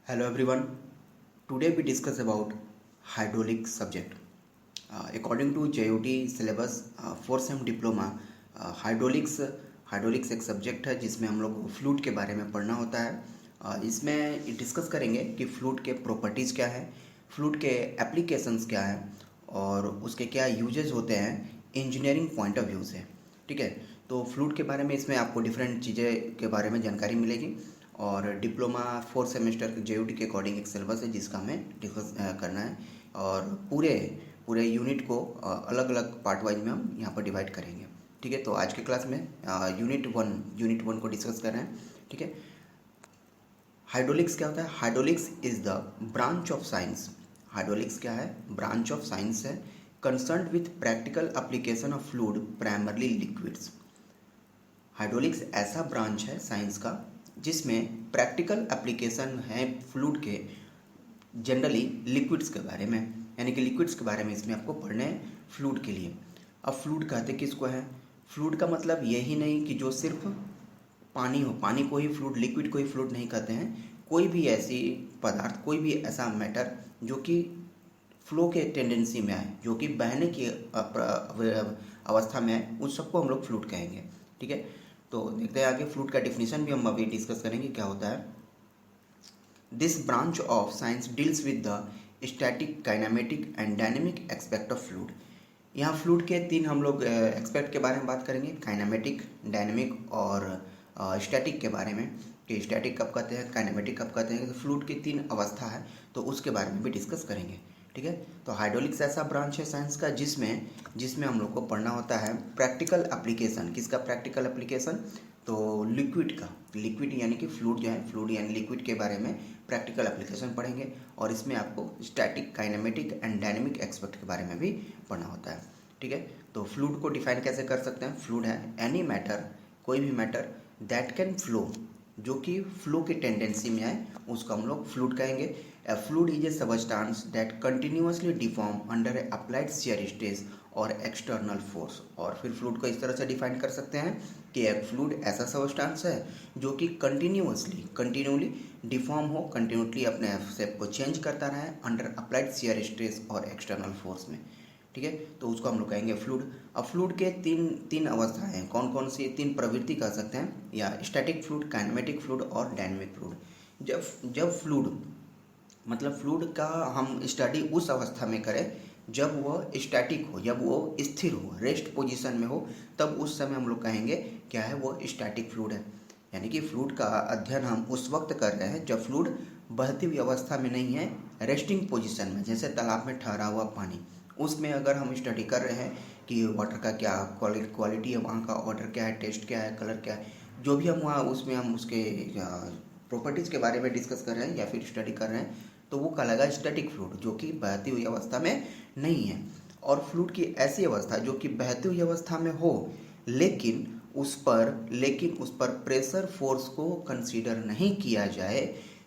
Hello everyone. Today we discuss about hydraulic subject. According to JOT syllabus, 4 same diploma hydraulics एक subject है जिसमें हम लोग को फ्लूइड के बारे में पढ़ना होता है। इसमें डिस्कस करेंगे कि फ्लूइड के प्रॉपर्टीज़ क्या है, फ्लूइड के एप्लीकेशंस क्या है और उसके क्या यूजेस होते हैं इंजीनियरिंग पॉइंट ऑफ व्यू से। ठीक है, तो फ्लूइड के बारे में इसमें आपको डिफरेंट चीज़ें के बारे में जानकारी मिलेगी और डिप्लोमा 4 सेमेस्टर के JOT के अकॉर्डिंग एक सिलेबस है जिसका हमें डिस्कस करना है और पूरे यूनिट को अलग अलग पार्ट वाइज में हम यहाँ पर डिवाइड करेंगे। ठीक है, तो आज के क्लास में यूनिट वन को डिस्कस कर रहे हैं। ठीक है, हाइड्रोलिक्स क्या होता है? Hydraulics is the branch of science. Hydraulics क्या है? ब्रांच ऑफ साइंस है concerned with practical application of fluid primarily liquids. Hydraulics ऐसा ब्रांच है साइंस का जिसमें प्रैक्टिकल एप्लीकेशन है फ्लूइड के जनरली लिक्विड्स के बारे में, यानी कि लिक्विड्स के बारे में इसमें आपको पढ़ने हैं फ्लूइड के लिए। अब फ्लूइड कहते किसको है? फ्लूइड का मतलब यही नहीं कि जो सिर्फ पानी हो, पानी को ही फ्लूइड, लिक्विड को ही फ्लूइड नहीं कहते हैं। कोई भी ऐसी पदार्थ, कोई भी ऐसा मैटर जो कि फ्लो के टेंडेंसी में आए, जो कि बहने की अवस्था में आए, उस सबको हम लोग फ्लूइड कहेंगे। ठीक है, तो देखते हैं आगे फ्लूइड का डिफिनीशन भी हम अभी डिस्कस करेंगे क्या होता है। This branch of science deals with the static, kinematic and dynamic aspect of fluid. यहाँ फ्लूइड के तीन हम लोग एक्सपेक्ट के बारे में बात करेंगे, काइनेमेटिक, डायनेमिक और स्टैटिक के बारे में, कि स्टैटिक कब कहते हैं, काइनेमेटिक कब कहते हैं। तो फ्लूइड की तीन अवस्था है तो उसके बारे में भी डिस्कस करेंगे। ठीक है, तो हाइड्रोलिक्स ऐसा ब्रांच है साइंस का जिसमें हम लोग को पढ़ना होता है प्रैक्टिकल एप्लीकेशन। किसका प्रैक्टिकल एप्लीकेशन? तो लिक्विड का, लिक्विड यानी कि फ्लूइड जो है, फ्लूइड यानी लिक्विड के बारे में प्रैक्टिकल एप्लीकेशन पढ़ेंगे और इसमें आपको static, kinematic and dynamic aspect के बारे में भी पढ़ना होता है। ठीक है, तो फ्लूइड को डिफाइन कैसे कर सकते हैं? फ्लूइड है एनी मैटर, कोई भी मैटर दैट कैन फ्लो, जो कि फ्लो की टेंडेंसी में आए, उसको हम लोग फ्लूइड कहेंगे। ए fluid is a substance that continuously deform under A applied shear stress और एक्सटर्नल फोर्स। और फिर फ्लूइड को इस तरह से डिफाइन कर सकते हैं कि एक फ्लूइड ऐसा सबस्टांस है जो कि कंटिन्यूली डिफॉर्म हो, कंटिन्यूसली अपने शेप को चेंज करता रहे अंडर अप्लाइड शियर स्ट्रेस और एक्सटर्नल फोर्स में। ठीक है, तो उसको हम लोग कहेंगे फ्लूइड। अब फ्लूइड के तीन अवस्थाएं हैं, कौन कौन सी? तीन प्रवृत्ति कह सकते हैं, या स्टैटिक फ्लूइड, काइनेमेटिक फ्लूइड और डायनेमिक फ्लूइड। जब फ्लूइड मतलब फ्लूइड का हम स्टडी उस अवस्था में करें जब वह स्टैटिक हो, जब वो स्थिर हो, रेस्ट पोजीशन में हो, तब उस समय हम लोग कहेंगे क्या है, वो स्टैटिक फ्लूइड है। यानी कि फ्लूइड का अध्ययन हम उस वक्त कर रहे हैं जब फ्लूइड बहती हुई अवस्था में नहीं है, रेस्टिंग पोजीशन में, जैसे तालाब में ठहरा हुआ पानी, उसमें अगर हम स्टडी कर रहे हैं कि वाटर का क्या क्वालिटी है, वहाँ का वाटर क्या है, टेस्ट क्या है, कलर क्या है, जो भी हम वहाँ उसमें हम उसके प्रॉपर्टीज़ के बारे में डिस्कस कर रहे हैं या फिर स्टडी कर रहे हैं, तो वो कहलाएगा स्टैटिक फ्लूइड, जो कि बहती हुई अवस्था में नहीं है। और फ्लूइड की ऐसी अवस्था जो कि बहती हुई अवस्था में हो लेकिन उस पर प्रेशर फोर्स को कंसीडर नहीं किया जाए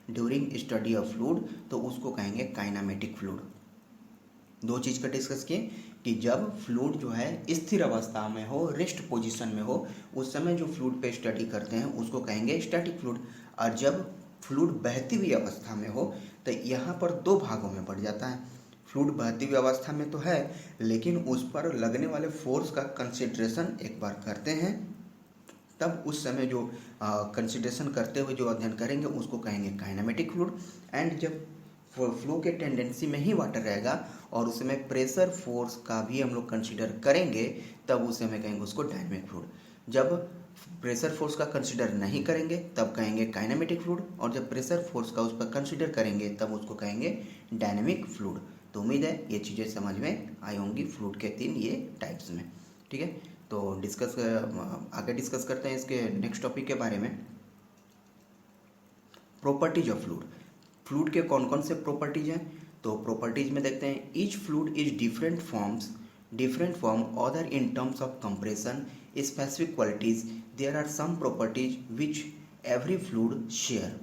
ड्यूरिंग स्टडी ऑफ फ्लूइड, तो उसको कहेंगे काइनेमेटिक फ्लूइड। दो चीज़ का डिस्कस किए कि जब फ्लूइड जो है स्थिर अवस्था में हो, रेस्ट पोजीशन में हो, उस समय जो फ्लूइड पे स्टडी करते हैं उसको कहेंगे स्टैटिक फ्लूइड। और जब फ्लूइड बहती हुई अवस्था में हो तो यहाँ पर दो भागों में बढ़ जाता है। फ्लूइड बहती हुई अवस्था में तो है लेकिन उस पर लगने वाले फोर्स का कंसिडरेशन एक बार करते हैं, तब उस समय जो कंसिडरेशन करते हुए जो अध्ययन करेंगे उसको कहेंगे काइनेमेटिक फ्लूइड। एंड जब फ्लो के टेंडेंसी में ही वाटर रहेगा और उस समय प्रेशर फोर्स का भी हम लोग कंसिडर करेंगे, तब उस समय कहेंगे उसको डायनेमिक फ्लूइड। जब प्रेशर फोर्स का कंसिडर नहीं करेंगे तब कहेंगे काइनेमेटिक फ्लूइड, और जब प्रेशर फोर्स का उस पर कंसिडर करेंगे तब उसको कहेंगे डायनेमिक फ्लूइड। तो उम्मीद है ये चीज़ें समझ में आई होंगी फ्लूइड के तीन ये टाइप्स में। ठीक है, तो आगे डिस्कस करते हैं इसके नेक्स्ट टॉपिक के बारे में, प्रॉपर्टीज ऑफ फ्लूइड। फ्लूइड के कौन कौन से प्रॉपर्टीज हैं? तो प्रॉपर्टीज में देखते हैं, each fluid is different from other in terms of compression, specific qualities, there are some properties which every fluid share.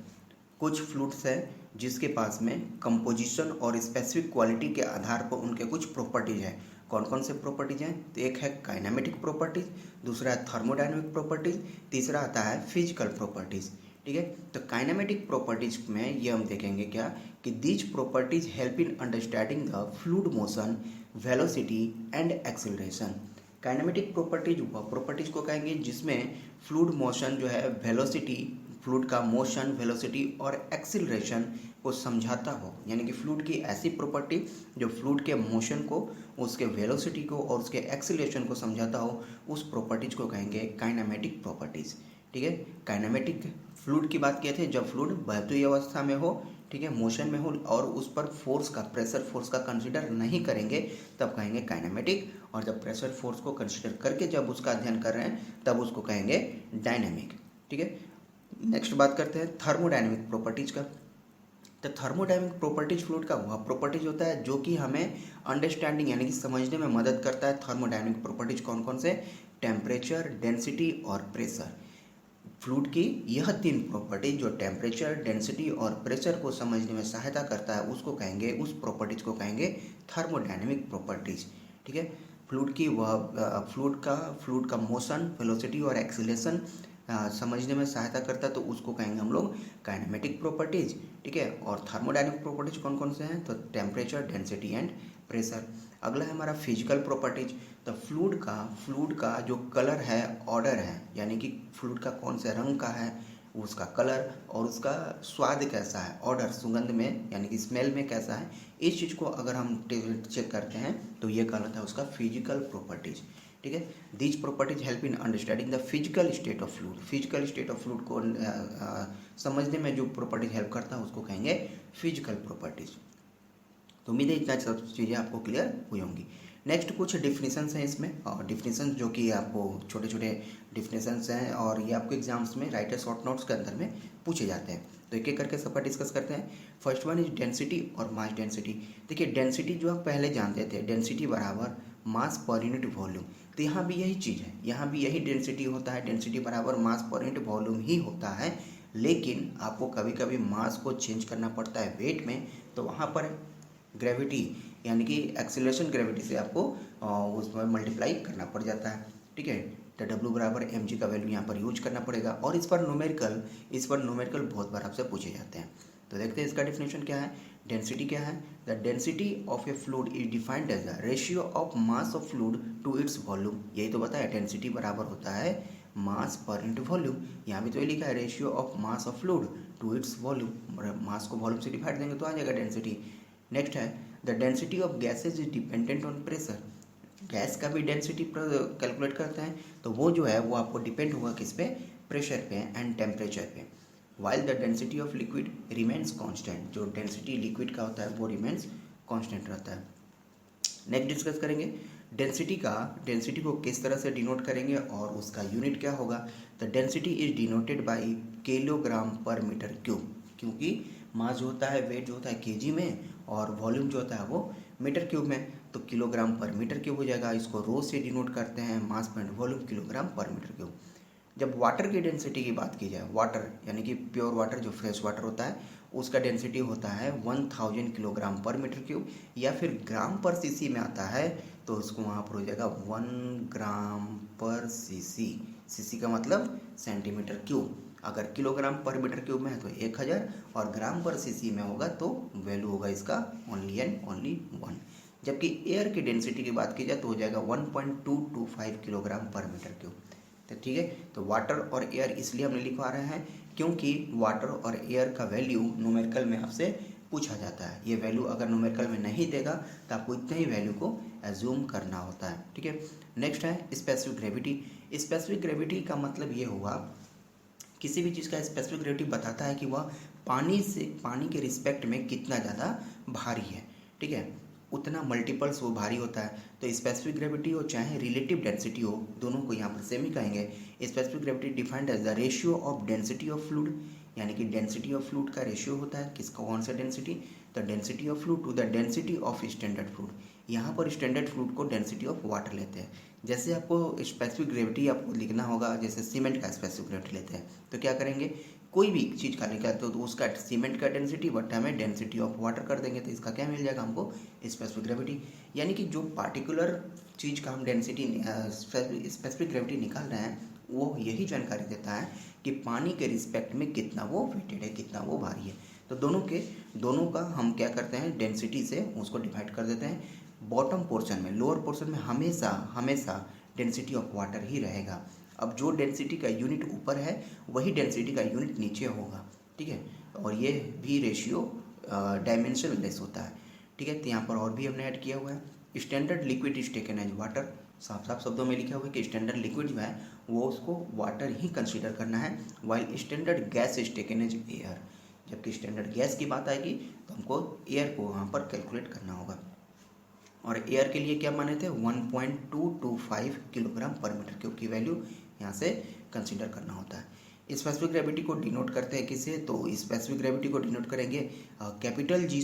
कुछ फ्लूइड्स हैं जिसके पास में कंपोजिशन और स्पेसिफिक क्वालिटी के आधार पर उनके कुछ प्रॉपर्टीज हैं। कौन कौन से प्रॉपर्टीज हैं? तो एक है काइनेमेटिक प्रॉपर्टीज, दूसरा है थर्मोडायनेमिक प्रॉपर्टीज, तीसरा आता है फिजिकल प्रॉपर्टीज। ठीक है। तो काइनेमेटिक प्रॉपर्टीज में ये हम देखेंगे क्या कि these properties help in understanding the fluid motion, velocity and acceleration. Kinematic properties वह प्रॉपर्टीज को कहेंगे जिसमें फ्लूइड मोशन जो है, वेलोसिटी, फ्लूइड का मोशन, वेलोसिटी और एक्सीलरेशन को समझाता हो, यानी कि फ्लूइड की ऐसी प्रॉपर्टी जो फ्लूइड के मोशन को, उसके वेलोसिटी को और उसके एक्सीलरेशन को समझाता हो, उस प्रॉपर्टीज को कहेंगे काइनेमेटिक प्रॉपर्टीज। ठीक है। काइनेमेटिक फ्लूइड की बात किए थे जब फ्लूइड बहती हुई अवस्था में हो, ठीक है, मोशन में हो और उस पर फोर्स का, प्रेशर फोर्स का कंसीडर नहीं करेंगे तब कहेंगे काइनेमेटिक, और जब प्रेशर फोर्स को कंसीडर करके जब उसका अध्ययन कर रहे हैं तब उसको कहेंगे डायनेमिक। ठीक है। नेक्स्ट बात करते हैं थर्मोडायनेमिक प्रॉपर्टीज का। तो थर्मोडायनेमिक प्रॉपर्टीज फ्लूइड का वह प्रॉपर्टीज होता है जो कि हमें अंडरस्टैंडिंग यानी कि समझने में मदद करता है। थर्मोडायनेमिक प्रॉपर्टीज कौन कौन से? टेम्परेचर, डेंसिटी और प्रेशर। फ्लूइड की यह तीन प्रॉपर्टी जो टेम्परेचर, डेंसिटी और प्रेशर को समझने में सहायता करता है उसको कहेंगे, उस प्रॉपर्टीज को कहेंगे थर्मोडायनेमिक प्रॉपर्टीज। ठीक है। फ्लूइड की वह फ्लूइड का मोशन, वेलोसिटी और एक्सीलरेशन समझने में सहायता करता है तो उसको कहेंगे हम लोग काइनेमेटिक प्रॉपर्टीज। ठीक है। और थर्मोडायनेमिक प्रॉपर्टीज कौन कौन से हैं? तो टेम्परेचर, डेंसिटी एंड प्रेशर। अगला है हमारा फिजिकल प्रॉपर्टीज। तो फ्लूइड का जो कलर है, ऑर्डर है, यानी कि फ्लूइड का कौन से रंग का है, उसका कलर और उसका स्वाद कैसा है, ऑर्डर, सुगंध में यानी कि स्मेल में कैसा है, इस चीज़ को अगर हम चेक करते हैं तो ये कहलाता है उसका फिजिकल प्रॉपर्टीज। ठीक है। These properties help in understanding the physical state of fluid. Physical state of fluid को समझने में जो प्रॉपर्टीज हेल्प करता है उसको कहेंगे फिजिकल प्रॉपर्टीज। तो उम्मीद है इतना सब चीज़ें आपको क्लियर हुई होंगी। नेक्स्ट कुछ डिफिनीशंस हैं इसमें, और डिफिनीशंस जो कि आपको छोटे छोटे डिफिनीशंस हैं और ये आपको एग्जाम्स में राइटर शॉर्ट नोट्स के अंदर में पूछे जाते हैं। तो एक एक करके सबका डिस्कस करते हैं। फर्स्ट वन इज डेंसिटी और मास डेंसिटी। देखिए डेंसिटी जो आप पहले जानते थे, डेंसिटी बराबर मास पर यूनिट वॉल्यूम। तो यहाँ भी यही चीज़ है, यहाँ भी यही डेंसिटी होता है, डेंसिटी बराबर मास पर यूनिट वॉल्यूम ही होता है। लेकिन आपको कभी कभी मास को चेंज करना पड़ता है वेट में, तो वहाँ पर ग्रेविटी यानी कि एक्सीलरेशन ग्रेविटी से आपको उसमें मल्टीप्लाई करना पड़ जाता है। ठीक है। तो W बराबर mg का वैल्यू यहाँ पर यूज करना पड़ेगा, और इस पर न्यूमेरिकल बहुत बार आपसे पूछे जाते हैं। तो देखते हैं इसका डेफिनेशन क्या है। डेंसिटी क्या है? The density of a fluid is defined as the ratio of mass of fluid to its volume. यही तो बताया, डेंसिटी बराबर होता है मास पर इंटू वॉल्यूम। यहाँ भी तो ये लिखा है ratio of mass of fluid to its volume. Mass को वॉल्यूम से डिवाइड देंगे तो आ जाएगा डेंसिटी। नेक्स्ट है the density of gases is dependent on pressure. Gas का भी डेंसिटी कैलकुलेट करते हैं तो वो जो है वो आपको डिपेंड होगा किस पे? प्रेशर पे एंड टेम्परेचर पे। While the density of liquid remains constant. जो डेंसिटी लिक्विड का होता है वो रिमेन्स कांस्टेंट रहता है। नेक्स्ट डिस्कस करेंगे डेंसिटी को किस तरह से डिनोट करेंगे और उसका यूनिट क्या होगा। The density is denoted by kilogram पर मीटर क्यूब, क्योंकि मास जो होता है, वेट जो होता है केजी में, और वॉल्यूम जो होता है वो मीटर क्यूब में, तो किलोग्राम पर मीटर क्यूब हो जाएगा। इसको रो से डिनोट करते हैं, मास पॉइंट वॉल्यूम किलोग्राम पर मीटर क्यूब। जब वाटर की डेंसिटी की बात की जाए, वाटर यानी कि प्योर वाटर जो फ्रेश वाटर होता है उसका डेंसिटी होता है 1000 किलोग्राम पर मीटर क्यूब, या फिर ग्राम पर सीसी में आता है तो उसको वहाँ पर हो जाएगा 1 ग्राम पर सीसी। सीसी का मतलब सेंटीमीटर क्यूब। अगर किलोग्राम पर मीटर क्यूब में है तो 1000, और ग्राम पर सीसी में होगा तो वैल्यू होगा इसका ओनली एंड ओनली 1। जबकि एयर की डेंसिटी की बात की जाए तो हो जाएगा 1.225 किलोग्राम पर मीटर क्यूब। तो ठीक है। तो वाटर और एयर इसलिए हमने लिखवा रहे हैं क्योंकि वाटर और एयर का वैल्यू न्यूमेरिकल में आपसे पूछा जाता है। ये वैल्यू अगर न्यूमेरिकल में नहीं देगा तो आपको इतने ही वैल्यू को एज्यूम करना होता है। ठीक है। नेक्स्ट है स्पेसिफिक ग्रेविटी। स्पेसिफिक ग्रेविटी का मतलब ये हुआ, किसी भी चीज़ का स्पेसिफिक ग्रेविटी बताता है कि वह पानी के रिस्पेक्ट में कितना ज़्यादा भारी है। ठीक है। उतना मल्टीपल्स वो भारी होता है। तो स्पेसिफिक ग्रेविटी हो चाहे रिलेटिव डेंसिटी हो, दोनों को यहाँ पर सेम ही कहेंगे। Specific gravity defined as the ratio of density of fluid, यानी कि डेंसिटी ऑफ फ्लूइड का रेशियो होता है किसका, कौन सा density? The density of fluid to the density of standard fluid. यहाँ पर स्टैंडर्ड फ्लूइड को डेंसिटी ऑफ वाटर लेते हैं। जैसे आपको स्पेसिफिक ग्रेविटी आपको लिखना होगा, जैसे सीमेंट का स्पेसिफिक ग्रेविटी लेते हैं तो क्या करेंगे, कोई भी चीज़ का लिखा है तो उसका सीमेंट का डेंसिटी बट्टा में डेंसिटी ऑफ वाटर कर देंगे तो इसका क्या मिल जाएगा हमको, स्पेसिफिक ग्रेविटी। यानी कि जो पार्टिकुलर चीज़ का हम डेंसिटी स्पेसिफिक ग्रेविटी निकाल रहे हैं वो यही जानकारी देता है कि पानी के रिस्पेक्ट में कितना वो वेटेड है, कितना वो भारी है। तो दोनों का हम क्या करते हैं, डेंसिटी से उसको डिवाइड कर देते हैं। बॉटम पोर्शन में, लोअर पोर्शन में हमेशा डेंसिटी ऑफ वाटर ही रहेगा। अब जो डेंसिटी का यूनिट ऊपर है वही डेंसिटी का यूनिट नीचे होगा, ठीक है। और ये भी रेशियो डायमेंशन लेस होता है, ठीक है। तो यहाँ पर और भी हमने ऐड किया हुआ है, standard liquid is taken as water. साफ साफ शब्दों में लिखा हुआ है कि स्टैंडर्ड लिक्विड जो है वो उसको वाटर ही कंसीडर करना है, while standard gas is taken as air. जबकि स्टैंडर्ड गैस की बात आएगी तो हमको एयर को वहाँ पर कैलकुलेट करना होगा। और एयर के लिए क्या माने थे, 1.225 किलोग्राम पर मीटर क्यूब की वैल्यू यहाँ से कंसीडर करना होता है। स्पेसिफिक ग्रेविटी को डिनोट करते हैं किससे, तो स्पेसिफिक ग्रेविटी को डिनोट करेंगे कैपिटल जी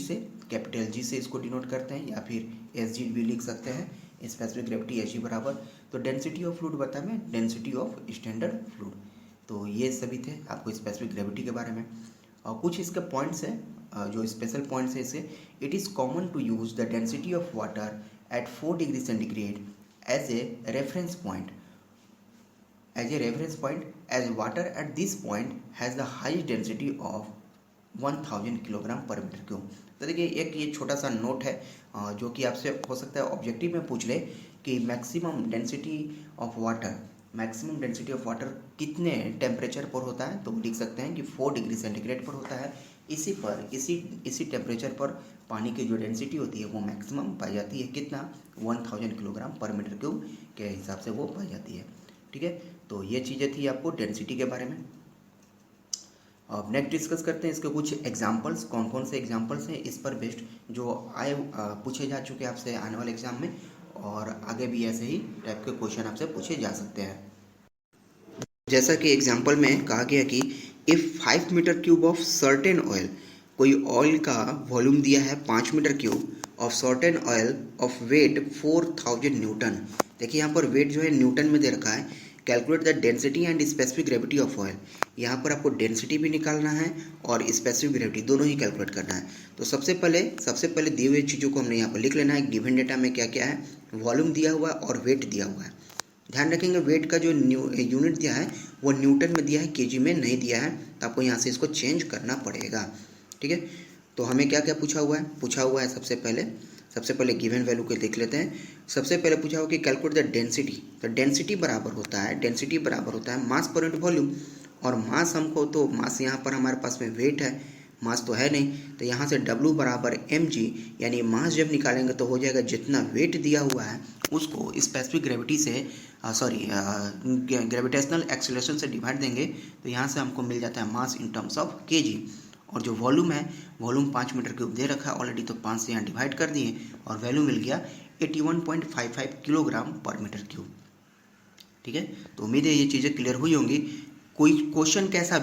से इसको डिनोट करते हैं, या फिर एस जी भी लिख सकते हैं। स्पेसिफिक ग्रेविटी एच जी बराबर, तो डेंसिटी ऑफ फ्लूइड बता में डेंसिटी ऑफ स्टैंडर्ड फ्लूइड। तो ये सभी थे आपको स्पेसिफिक ग्रेविटी के बारे में। और कुछ इसके पॉइंट्स हैं जो स्पेशल पॉइंट्स है इसके। It is common to use the density of water at 4 degree centigrade as a reference point as water at this point has the highest density of 1000 kilogram पर मीटर क्यूब। तो देखिए एक ये छोटा सा note है जो कि आपसे हो सकता है ऑब्जेक्टिव में पूछ ले कि मैक्सिमम डेंसिटी ऑफ वाटर कितने टेम्परेचर पर होता है, तो लिख सकते हैं कि 4 डिग्री सेंटीग्रेड पर होता है। इसी टेम्परेचर पर पानी की जो डेंसिटी होती है वो मैक्सिमम पाई जाती है, कितना, 1000 किलोग्राम पर मीटर क्यूब के हिसाब से वो पाई जाती है, ठीक है। तो ये चीज़ें थी आपको डेंसिटी के बारे में। अब नेक्स्ट डिस्कस करते हैं इसके कुछ एग्जांपल्स, कौन कौन से एग्जांपल्स हैं इस पर बेस्ड जो पूछे जा चुके हैं आपसे आने वाले एग्जाम में, और आगे भी ऐसे ही टाइप के क्वेश्चन आपसे पूछे जा सकते हैं। जैसा कि एग्जांपल में कहा गया कि if 5 metre cube of certain oil, कोई ऑयल का वॉल्यूम दिया है 5 metre cube of certain oil of weight 4000 newton. देखिए यहाँ पर वेट जो है न्यूटन में दे रखा है। Calculate the density and specific gravity of oil. यहाँ पर आपको डेंसिटी भी निकालना है और स्पेसिफिक ग्रेविटी दोनों ही कैलकुलेट करना है। तो सबसे पहले दी हुई चीज़ों को हमने यहाँ पर लिख लेना है। गिवन डेटा में क्या क्या है, वॉल्यूम दिया हुआ है और वेट दिया हुआ है। ध्यान रखेंगे वेट का जो यूनिट दिया है वो न्यूटन में दिया है, केजी में नहीं दिया है, तो आपको यहाँ से इसको चेंज करना पड़ेगा, ठीक है। तो हमें क्या क्या पूछा हुआ है सबसे पहले गिवन वैल्यू के देख लेते हैं। सबसे पहले पूछा हुआ कि कैलकुलेट द डेंसिटी। तो डेंसिटी बराबर होता है मास पर यूनिट वॉल्यूम, और मास हमको, तो मास यहाँ पर हमारे पास में वेट है, मास तो है नहीं, तो यहाँ से W बराबर mg, यानी मास जब निकालेंगे तो हो जाएगा जितना वेट दिया हुआ है उसको स्पेसिफिक ग्रेविटी से ग्रेविटेशनल एक्सीलरेशन से डिवाइड देंगे, तो यहाँ से हमको मिल जाता है मास इन टर्म्स ऑफ kg। और जो वॉल्यूम है, वॉल्यूम 5 मीटर क्यूब दे रखा है ऑलरेडी, तो 5 से यहाँ डिवाइड कर दिए और वैल्यू मिल गया 81.55 किलोग्राम पर मीटर क्यूब, ठीक है। तो उम्मीद है ये चीज़ें क्लियर हुई होंगी। कोई क्वेश्चन कैसा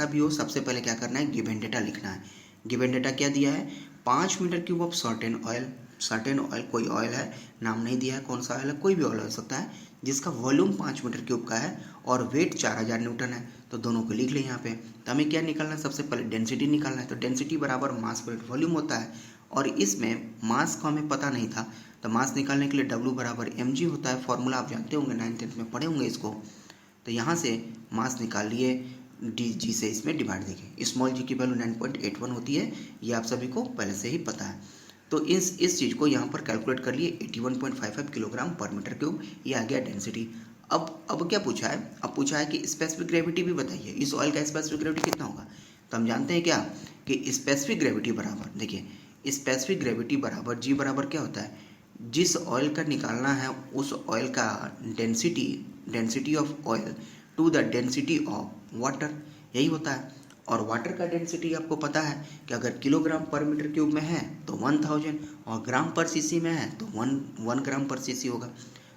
भी हो सबसे पहले क्या करना है, गिवन डेटा लिखना है। गिवन डेटा क्या दिया है, 5 metre cube of certain oil, कोई ऑयल है, नाम नहीं दिया है कौन सा ऑयल है, कोई भी ऑयल हो सकता है, जिसका वॉल्यूम 5 मीटर क्यूब का है और वेट 4000 न्यूटन है। तो दोनों को लिख लें यहाँ पे। तो हमें क्या निकालना है, सबसे पहले डेंसिटी निकालना है। तो डेंसिटी बराबर मास पर वॉल्यूम होता है, और इसमें मास को हमें पता नहीं था, तो मास निकालने के लिए W बराबर mg होता है। फॉर्मूला आप जानते होंगे, 9th में पढ़े होंगे इसको। तो यहाँ से मास निकाल लिए, जी से इसमें डिवाइड देंगे। स्मॉल जी की वैल्यू 9.81 होती है, ये आप सभी को पहले से ही पता है। तो इस चीज़ को यहाँ पर कैलकुलेट कर लिए 81.55 किलोग्राम पर मीटर क्यूब, ये आ गया डेंसिटी। अब क्या पूछा है, अब पूछा है कि स्पेसिफिक ग्रेविटी भी बताइए, इस ऑयल का स्पेसिफिक ग्रेविटी कितना होगा। तो हम जानते हैं क्या कि स्पेसिफिक ग्रेविटी बराबर, देखिए स्पेसिफिक ग्रेविटी बराबर जी बराबर क्या होता है, जिस ऑयल का निकालना है उस ऑयल का density of oil to the density of water, यही होता है। और वाटर का डेंसिटी आपको पता है कि अगर किलोग्राम पर मीटर क्यूब में है तो 1000, और ग्राम पर सीसी में है तो 1 ग्राम पर सीसी होगा।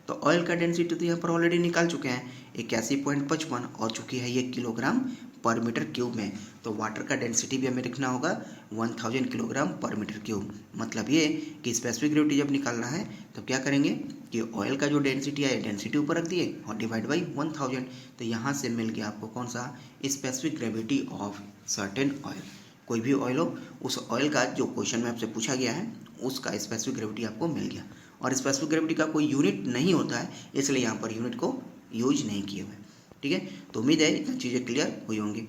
तो ऑयल का डेंसिटी तो यहाँ पर ऑलरेडी निकाल चुके हैं, 81.55, और चूँकि है ये किलोग्राम पर मीटर क्यूब में, तो वाटर का डेंसिटी भी हमें लिखना होगा 1000 किलोग्राम पर मीटर क्यूब। मतलब ये कि स्पेसिफिक ग्रेविटी जब निकालना है तो क्या करेंगे कि ऑयल का जो डेंसिटी है डेंसिटी ऊपर रख दिए और डिवाइड बाई 1000, तो यहाँ से मिल गया आपको कौन सा, specific gravity of certain oil. कोई भी ऑयल हो, उस ऑयल का जो क्वेश्चन में आपसे पूछा गया है उसका स्पेसिफिक ग्रेविटी आपको मिल गया। और स्पेसिफिक ग्रेविटी का कोई यूनिट नहीं होता है, इसलिए यहाँ पर यूनिट को यूज नहीं किए हुए। ठीक है, तो उम्मीद है इतना चीज़ें क्लियर हुई होंगी।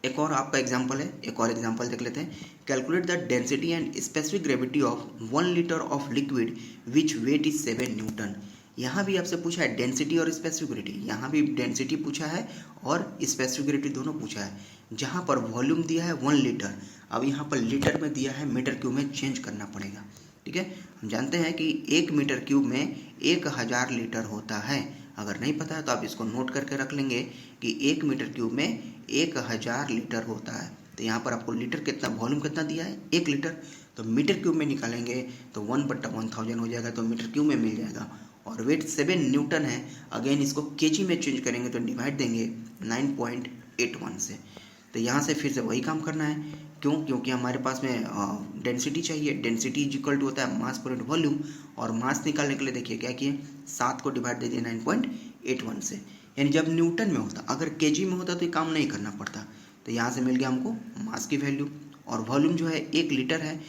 एक और आपका एग्जाम्पल है, एक और एग्जाम्पल देख लेते हैं। Calculate the density and specific gravity of 1 litre of liquid which weight is 7 newton. यहाँ भी आपसे पूछा है डेंसिटी और स्पेसिफिक ग्रेविटी, यहाँ भी डेंसिटी पूछा है और स्पेसिफिक ग्रेविटी दोनों पूछा है। जहाँ पर वॉल्यूम दिया है 1 लीटर, अब यहाँ पर लीटर में दिया है, मीटर क्यूब में चेंज करना पड़ेगा। ठीक है, हम जानते हैं कि 1 मीटर क्यूब में 1000 लीटर होता है। अगर नहीं पता है तो आप इसको नोट करके रख लेंगे कि 1 मीटर क्यूब में 1000 लीटर होता है। तो यहाँ पर आपको लीटर कितना, वॉल्यूम कितना दिया है 1 लीटर, तो मीटर क्यूब में निकालेंगे तो 1/1000 हो जाएगा, तो मीटर क्यूब में मिल जाएगा। और वेट 7 न्यूटन है, अगेन इसको केजी में चेंज करेंगे तो डिवाइड देंगे 9.81 से। तो यहाँ से फिर से वही काम करना है, क्यों, क्योंकि हमारे पास में डेंसिटी चाहिए। डेंसिटी इज इक्वल टू होता है मास पर वॉल्यूम, और मास निकालने के लिए देखिए क्या किए, 7 को डिवाइड दे दिए 9.81 से। यानी जब न्यूटन में होता, अगर केजी में होता तो ये काम नहीं करना पड़ता। तो यहाँ से मिल गया हमको मास की वैल्यू। और वॉल्यूम जो है 1 लीटर है,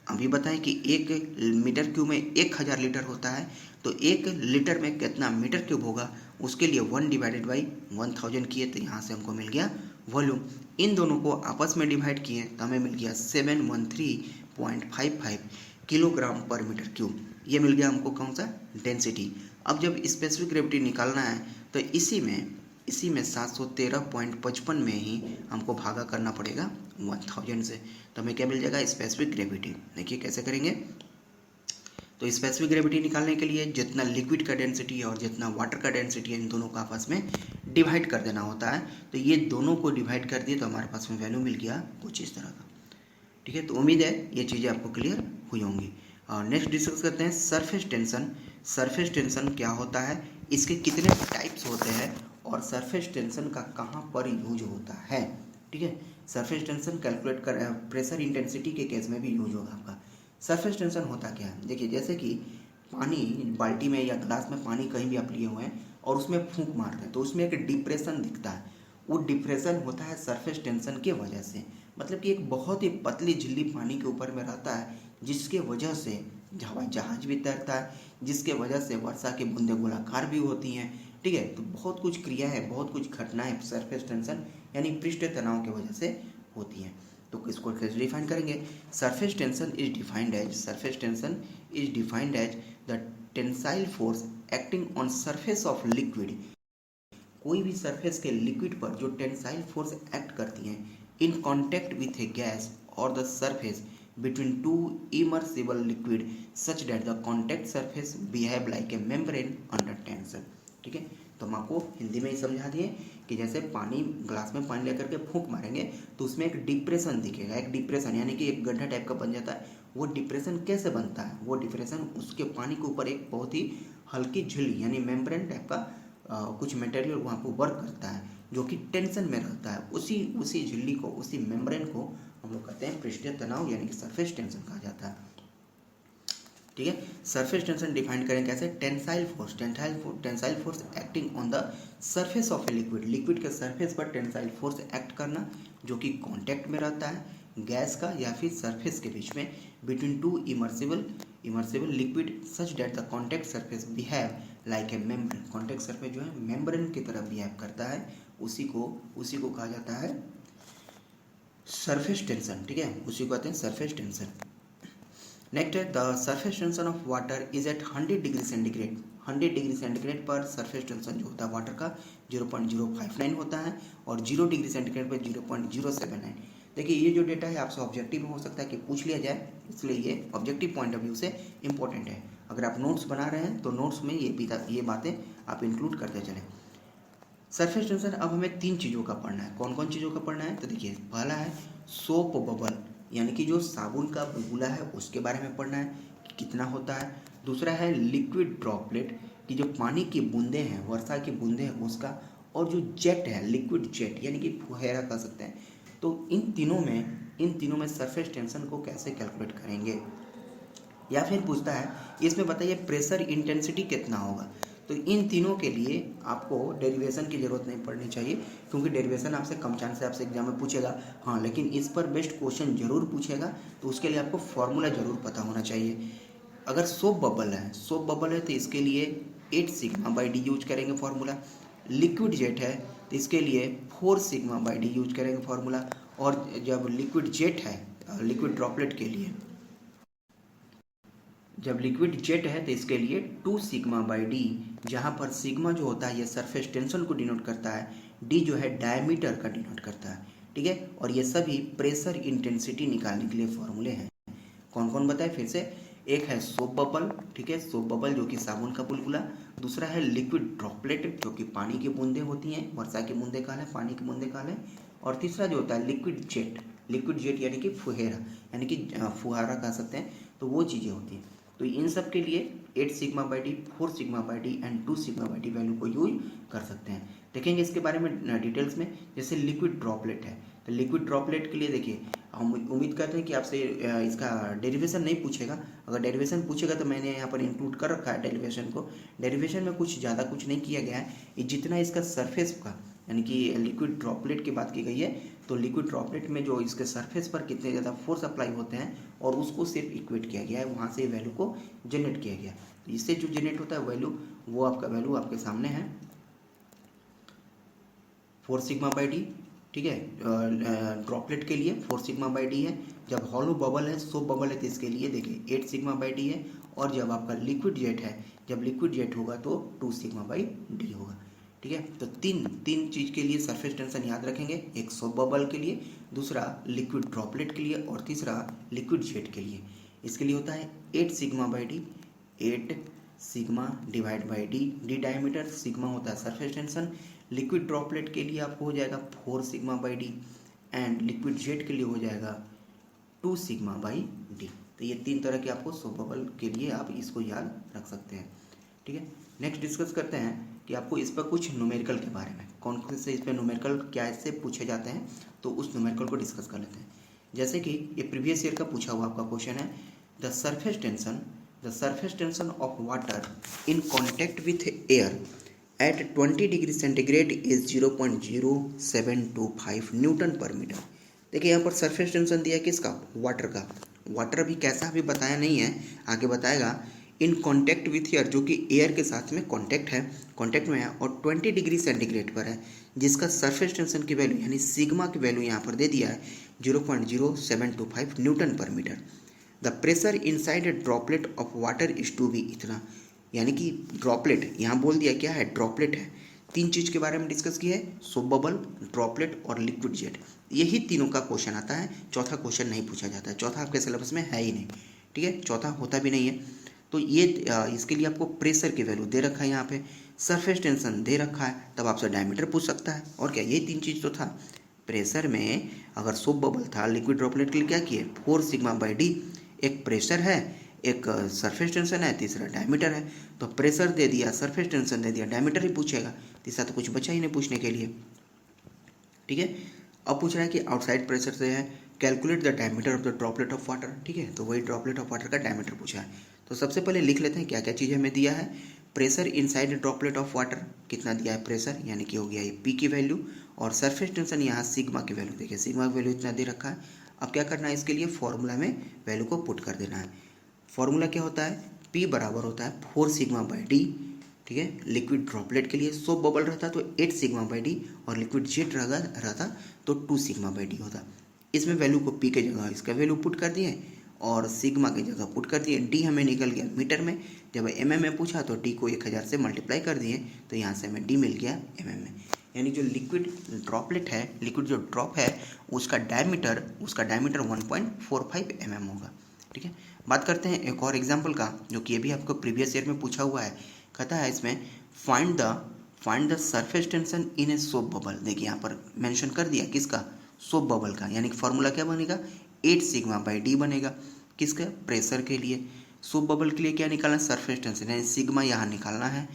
अभी बताएं कि 1 मीटर क्यूब में 1000 लीटर होता है, तो 1 लीटर में कितना मीटर क्यूब होगा, उसके लिए 1/1000 किए, तो यहाँ से हमको मिल गया वॉल्यूम। इन दोनों को आपस में डिवाइड किए तो हमें मिल गया 713.55 किलोग्राम पर मीटर क्यूब। ये मिल गया हमको कौन सा, डेंसिटी। अब जब स्पेसिफिक ग्रेविटी निकालना है तो इसी में 713.55 में ही हमको भागा करना पड़ेगा 1000 से, तो हमें क्या मिल जाएगा, स्पेसिफिक ग्रेविटी। देखिए कैसे करेंगे, तो स्पेसिफिक ग्रेविटी निकालने के लिए जितना लिक्विड का डेंसिटी है और जितना वाटर का डेंसिटी है, इन दोनों को आपस में डिवाइड कर देना होता है। तो ये दोनों को डिवाइड कर दिए तो हमारे पास में वैल्यू मिल गया कुछ इस तरह का। ठीक है, तो उम्मीद है ये चीज़ें आपको क्लियर हुई होंगी। और नेक्स्ट डिस्कस करते हैं सरफेस टेंशन। सरफेस टेंशन क्या होता है, इसके कितने टाइप्स होते हैं, और सरफेस टेंशन का कहाँ पर यूज होता है। ठीक है, सरफेस टेंशन कैलकुलेट कर, प्रेशर इंटेंसिटी के केस में भी यूज होगा आपका। सरफेस टेंशन होता क्या है, देखिए जैसे कि पानी बाल्टी में या ग्लास में पानी कहीं भी आप लिए हुए हैं और उसमें फूंक मारते हैं तो उसमें एक डिप्रेशन दिखता है, वो डिप्रेशन होता है सरफेस टेंशन की वजह से। मतलब कि एक बहुत ही पतली झिल्ली पानी के ऊपर में रहता है, जिसके वजह से हवाई जहाज भी तैरता है, जिसके वजह से वर्षा की बूंदें गोलाकार भी होती हैं। ठीक है, तो बहुत कुछ क्रिया है, बहुत कुछ घटनाएं सरफेस टेंशन यानी पृष्ठ तनाव की वजह से होती हैं। तो इसको कैसे डिफाइन करेंगे, surface tension is defined as the tensile force acting on surface of liquid. कोई भी सरफेस के लिक्विड पर जो टेंसाइल फोर्स एक्ट करती हैं in contact with a gas और the surface between two immiscible liquid such that the contact surface behave like a membrane under tension. ठीक है, तो हम आपको हिंदी में ही समझा दिए कि जैसे पानी, ग्लास में पानी लेकर के फूंक मारेंगे तो उसमें एक डिप्रेशन दिखेगा, एक डिप्रेशन यानी कि एक गड्ढा टाइप का बन जाता है। वो डिप्रेशन कैसे बनता है, वो डिप्रेशन उसके पानी के ऊपर एक बहुत ही हल्की झिल्ली यानी मेम्ब्रेन टाइप का कुछ मटेरियल वहाँ पर वर्क करता है जो कि टेंशन में रहता है। उसी झिल्ली को, उसी मेम्ब्रेन को हम लोग कहते हैं पृष्ठीय तनाव यानी कि सरफेस टेंशन कहा जाता है। ठीक है, सरफेस टेंशन डिफाइन करें कैसे, tensile force acting on the surface of a liquid. Liquid के सरफेस पर टेंसाइल फोर्स एक्ट करना जो कि कांटेक्ट में रहता है गैस का या फिर सरफेस के बीच में, between two immiscible liquid such that the contact surface behave like a membrane. Contact surface जो है मेम्ब्रेन की तरह बिहेव करता है, उसी को कहा जाता है सरफेस टेंशन। ठीक है, उसी को कहते हैं सरफेस टेंशन। नेक्स्ट है the surface tension of water is at 100 degree centigrade. 100 degree centigrade पर सरफेस टेंशन जो होता है वाटर का 0.059 होता है और 0 डिग्री सेंटीग्रेड पर 0.079। देखिए ये जो डेटा है आपसे ऑब्जेक्टिव में हो सकता है कि पूछ लिया जाए, इसलिए ये ऑब्जेक्टिव पॉइंट ऑफ व्यू से इंपॉर्टेंट है। अगर आप नोट्स बना रहे हैं तो नोट्स में ये बातें आप इंक्लूड करते चलें। सरफेस टेंशन अब हमें 3 चीज़ों का पढ़ना है। कौन कौन चीज़ों का पढ़ना है, तो देखिए पहला है सोप बबल यानी कि जो साबुन का बुलबुला है उसके बारे में पढ़ना है कि कितना होता है। दूसरा है लिक्विड ड्रॉपलेट कि जो पानी की बूंदें हैं, वर्षा की बूंदें हैं उसका, और जो जेट है लिक्विड जेट यानी कि फुहारा कह सकते हैं। तो इन तीनों में सरफेस टेंशन को कैसे कैलकुलेट करेंगे। या फिर पूछता है इसमें बताइए प्रेशर इंटेंसिटी कितना होगा। तो इन तीनों के लिए आपको डेरिवेशन की ज़रूरत नहीं पड़नी चाहिए, क्योंकि डेरिवेशन आपसे कम चांस से आपसे एग्जाम में पूछेगा। हाँ, लेकिन इस पर बेस्ट क्वेश्चन जरूर पूछेगा, तो उसके लिए आपको फॉर्मूला जरूर पता होना चाहिए। अगर सोप बबल है तो इसके लिए 8 सिग्मा बाई डी यूज करेंगे फॉर्मूला। लिक्विड जेट है तो इसके लिए 4 सिग्मा बाई डी यूज करेंगे फॉर्मूला। और जब लिक्विड जेट है, लिक्विड ड्रॉपलेट के लिए, जब लिक्विड जेट है तो इसके लिए 2 सिग्मा बाई डी, जहाँ पर सिग्मा जो होता है ये सरफेस टेंशन को डिनोट करता है, डी जो है डायमीटर का डिनोट करता है, ठीक है। और ये सभी प्रेशर इंटेंसिटी निकालने के लिए फॉर्मूले हैं। कौन कौन बताए फिर से? एक है सोप बबल, ठीक है, सोप बबल जो कि साबुन का बुलबुला। दूसरा है लिक्विड ड्रॉपलेट जो कि पानी की बूंदें होती हैं, वर्षा की बूंदें का है, पानी की बूंदें का है। और तीसरा जो होता है लिक्विड जेट, लिक्विड जेट यानी कि फुहेरा, यानी कि फुहारा कह सकते हैं, तो वो चीज़ें होती हैं। तो इन सब के लिए 8 sigma by D, 4 sigma by D and 2 sigma by D value को यूज कर सकते हैं। देखेंगे इसके बारे में डिटेल्स में। जैसे लिक्विड ड्रॉपलेट है तो लिक्विड ड्रॉपलेट के लिए देखिए, हम उम्मीद करते हैं कि आपसे इसका डेरिवेशन नहीं पूछेगा। अगर डेरिवेशन पूछेगा तो मैंने यहाँ पर इंक्लूड कर रखा है डेरिवेशन को। डेरिवेशन में कुछ ज़्यादा कुछ नहीं किया गया है, ये जितना इसका सरफेस का, यानी कि लिक्विड ड्रॉपलेट की बात की गई है, तो लिक्विड ड्रॉपलेट में जो इसके सरफेस पर कितने ज़्यादा फोर्स अप्लाई होते हैं और उसको सिर्फ इक्वेट किया गया है, वहाँ से वैल्यू को जनरेट किया गया। तो इससे जो जनरेट होता है वैल्यू, वो आपका वैल्यू आपके सामने है 4 सिग्मा बाई डी, ठीक है। ड्रॉपलेट के लिए 4 सिग्मा बाई डी है। जब हॉलो बबल है, सोप बबल है, तो इसके लिए देखिए 8 सिग्मा बाई डी है। और जब आपका लिक्विड जेट है, जब लिक्विड जेट होगा तो 2 सिग्मा बाई डी होगा, ठीक है। तो तीन चीज़ के लिए सरफेस टेंशन याद रखेंगे, एक सोप बबल के लिए, दूसरा लिक्विड ड्रॉपलेट के लिए, और तीसरा लिक्विड जेट के लिए। इसके लिए होता है 8 sigma by D, 8 sigma divide by D, D diameter, sigma होता है सरफेस टेंशन। लिक्विड ड्रॉपलेट के लिए आपको हो जाएगा 4 sigma by D and liquid jet के लिए हो जाएगा 2 सिग्मा बाई डी। तो ये 3 तरह के आपको सोप बबल के लिए आप इसको याद रख सकते हैं, ठीक है। नेक्स्ट डिस्कस करते हैं कि आपको इस पर कुछ न्यूमेरिकल के बारे में, कौन कौन से इस पर न्यूमेरिकल क्या इससे पूछे जाते हैं, तो उस न्यूमेरिकल को डिस्कस कर लेते हैं। जैसे कि ये प्रीवियस ईयर का पूछा हुआ आपका क्वेश्चन है, the surface tension of water in contact with air at 20 degree centigrade is 0.0725 newton per metre. देखिए यहाँ पर सरफेस टेंशन दिया है किसका? वाटर का। वाटर अभी कैसा अभी बताया नहीं है, आगे बताएगा। इन कॉन्टैक्ट विथ एयर, जो कि एयर के साथ में कॉन्टैक्ट में है, और 20 डिग्री सेंटीग्रेड पर है, जिसका सरफेस टेंशन की वैल्यू यानी सिग्मा की वैल्यू यहाँ पर दे दिया है 0.0725 newton per metre. The pressure inside a droplet of water is to be इतना, यानी कि ड्रॉपलेट यहाँ बोल दिया क्या है, ड्रॉपलेट है। 3 चीज़ के बारे में डिस्कस किया है, सोप बबल, ड्रॉपलेट और लिक्विड जेट। यही तीनों का क्वेश्चन आता है, चौथा क्वेश्चन नहीं पूछा जाता है, चौथा आपके सिलेबस में है ही नहीं, ठीक है, चौथा होता भी नहीं है। तो ये इसके लिए आपको प्रेशर की वैल्यू दे रखा है, यहाँ पे सरफेस टेंशन दे रखा है, तब आपसे डायमीटर पूछ सकता है। और क्या, यही 3 चीज़ तो था। प्रेशर में अगर सोप बबल था, लिक्विड ड्रॉपलेट के लिए क्या किए, 4 सिग्मा बाई डी, एक प्रेशर है, एक सरफेस टेंशन है, तीसरा डायमीटर है। तो प्रेशर दे दिया, सरफेस टेंशन दे दिया, डायमीटर ही पूछेगा, तीसरा तो कुछ बचा ही नहीं पूछने के लिए, ठीक है। अब पूछ रहा है कि आउटसाइड प्रेशर से है, calculate the diameter of the droplet of water, ठीक है। तो वही ड्रॉपलेट ऑफ वाटर का डायमीटर पूछा है। तो सबसे पहले लिख लेते हैं क्या क्या चीज़ हमें दिया है। Pressure inside droplet of water कितना दिया है प्रेशर, यानी कि हो गया ये पी की वैल्यू, और सरफेस टेंशन यहाँ सिग्मा की वैल्यू, देखिए सिग्मा की वैल्यू इतना दे रखा है। अब क्या करना है, इसके लिए फॉर्मूला में वैल्यू को पुट कर देना है। फॉर्मूला क्या होता है, P बराबर होता है 4 सिग्मा बाई डी, ठीक है। लिक्विड ड्रॉपलेट के लिए सोप बबल रहता तो 8 सिग्मा बाई डी, और लिक्विड जेट रहता तो 2 सिग्मा बाई डी होता। इसमें वैल्यू को P के जगह इसका वैल्यू पुट कर दिए और सिग्मा की जगह पुट कर दिए। डी हमें निकल गया मीटर में, जब mm में पूछा तो डी को 1000 से मल्टीप्लाई कर दिए, तो यहाँ से हमें डी मिल गया mm में। यानी जो लिक्विड ड्रॉपलेट है, लिक्विड जो ड्रॉप है, उसका डायमीटर 1.45 mm होगा, ठीक है। बात करते हैं एक और एग्जाम्पल का, जो कि ये भी आपको प्रीवियस ईयर में पूछा हुआ है। कहता है इसमें find the surface tension in a soap bubble. देखिए यहाँ पर मेंशन कर दिया किसका, सोप बबल का, यानी कि फॉर्मूला क्या बनेगा, 8 सिग्मा बाई डी बनेगा। किसका, प्रेशर के लिए। सोप बबल के लिए क्या निकालना है, सरफेस टेंशन, यानी सिग्मा यहाँ निकालना है।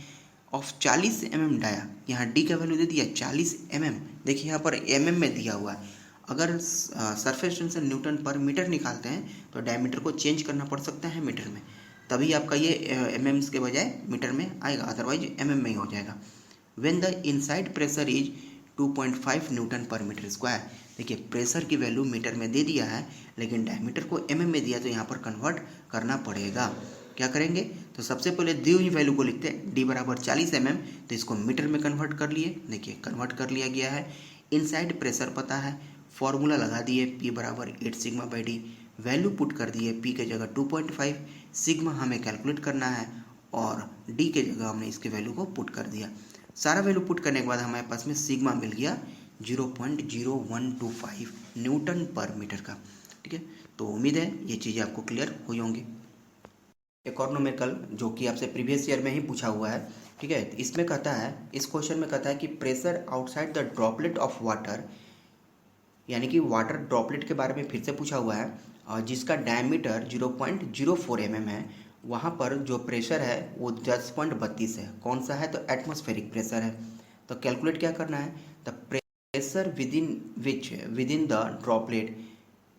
ऑफ 40 mm डाया, यहाँ डी का वैल्यू दे दिया 40 mm। देखिए यहाँ पर mm में दिया हुआ है। अगर surface tension Newton per metre निकालते हैं तो डायमीटर को चेंज करना पड़ सकता है मीटर में, तभी आपका ये एम के बजाय मीटर में आएगा, अदरवाइज mm में ही हो जाएगा। When the inside pressure is 2.5 Newton per metre square. देखिए प्रेशर की वैल्यू मीटर में दे दिया है, लेकिन डायमीटर को mm में दिया, तो यहाँ पर कन्वर्ट करना पड़ेगा। क्या करेंगे, तो तो सबसे पहले दी हुई वैल्यू को लिखते हैं, डी बराबर 40 mm, तो इसको मीटर में कन्वर्ट कर लिए। देखिए कन्वर्ट कर लिया गया है। इनसाइड प्रेशर पता है, फॉर्मूला लगा दिए, पी बराबर 8 sigma by D. Value put कर दिए, पी के जगह 2.5, सिग्मा हमें कैलकुलेट करना है और डी के जगह हमने इसके वैल्यू को पुट कर दिया। सारा वैल्यू पुट करने के बाद हमारे पास में सिग्मा मिल गया 0.0125 न्यूटन पर मीटर का। ठीक है, तो उम्मीद है ये चीज़ें आपको क्लियर हुई होंगी। एक और न्यूमेरिकल जो कि आपसे प्रीवियस ईयर में ही पूछा हुआ है। ठीक है, इसमें कहता है, इस क्वेश्चन में कहता है कि pressure outside the droplet of water, यानी कि वाटर ड्रॉपलेट के बारे में फिर से पूछा हुआ है, और जिसका डायमीटर 0.04 mm है, वहाँ पर जो प्रेशर है वो 10.32 है। कौन सा है? तो एटमॉस्फेरिक प्रेशर है। तो कैलकुलेट क्या करना है? The pressure with in the droplet,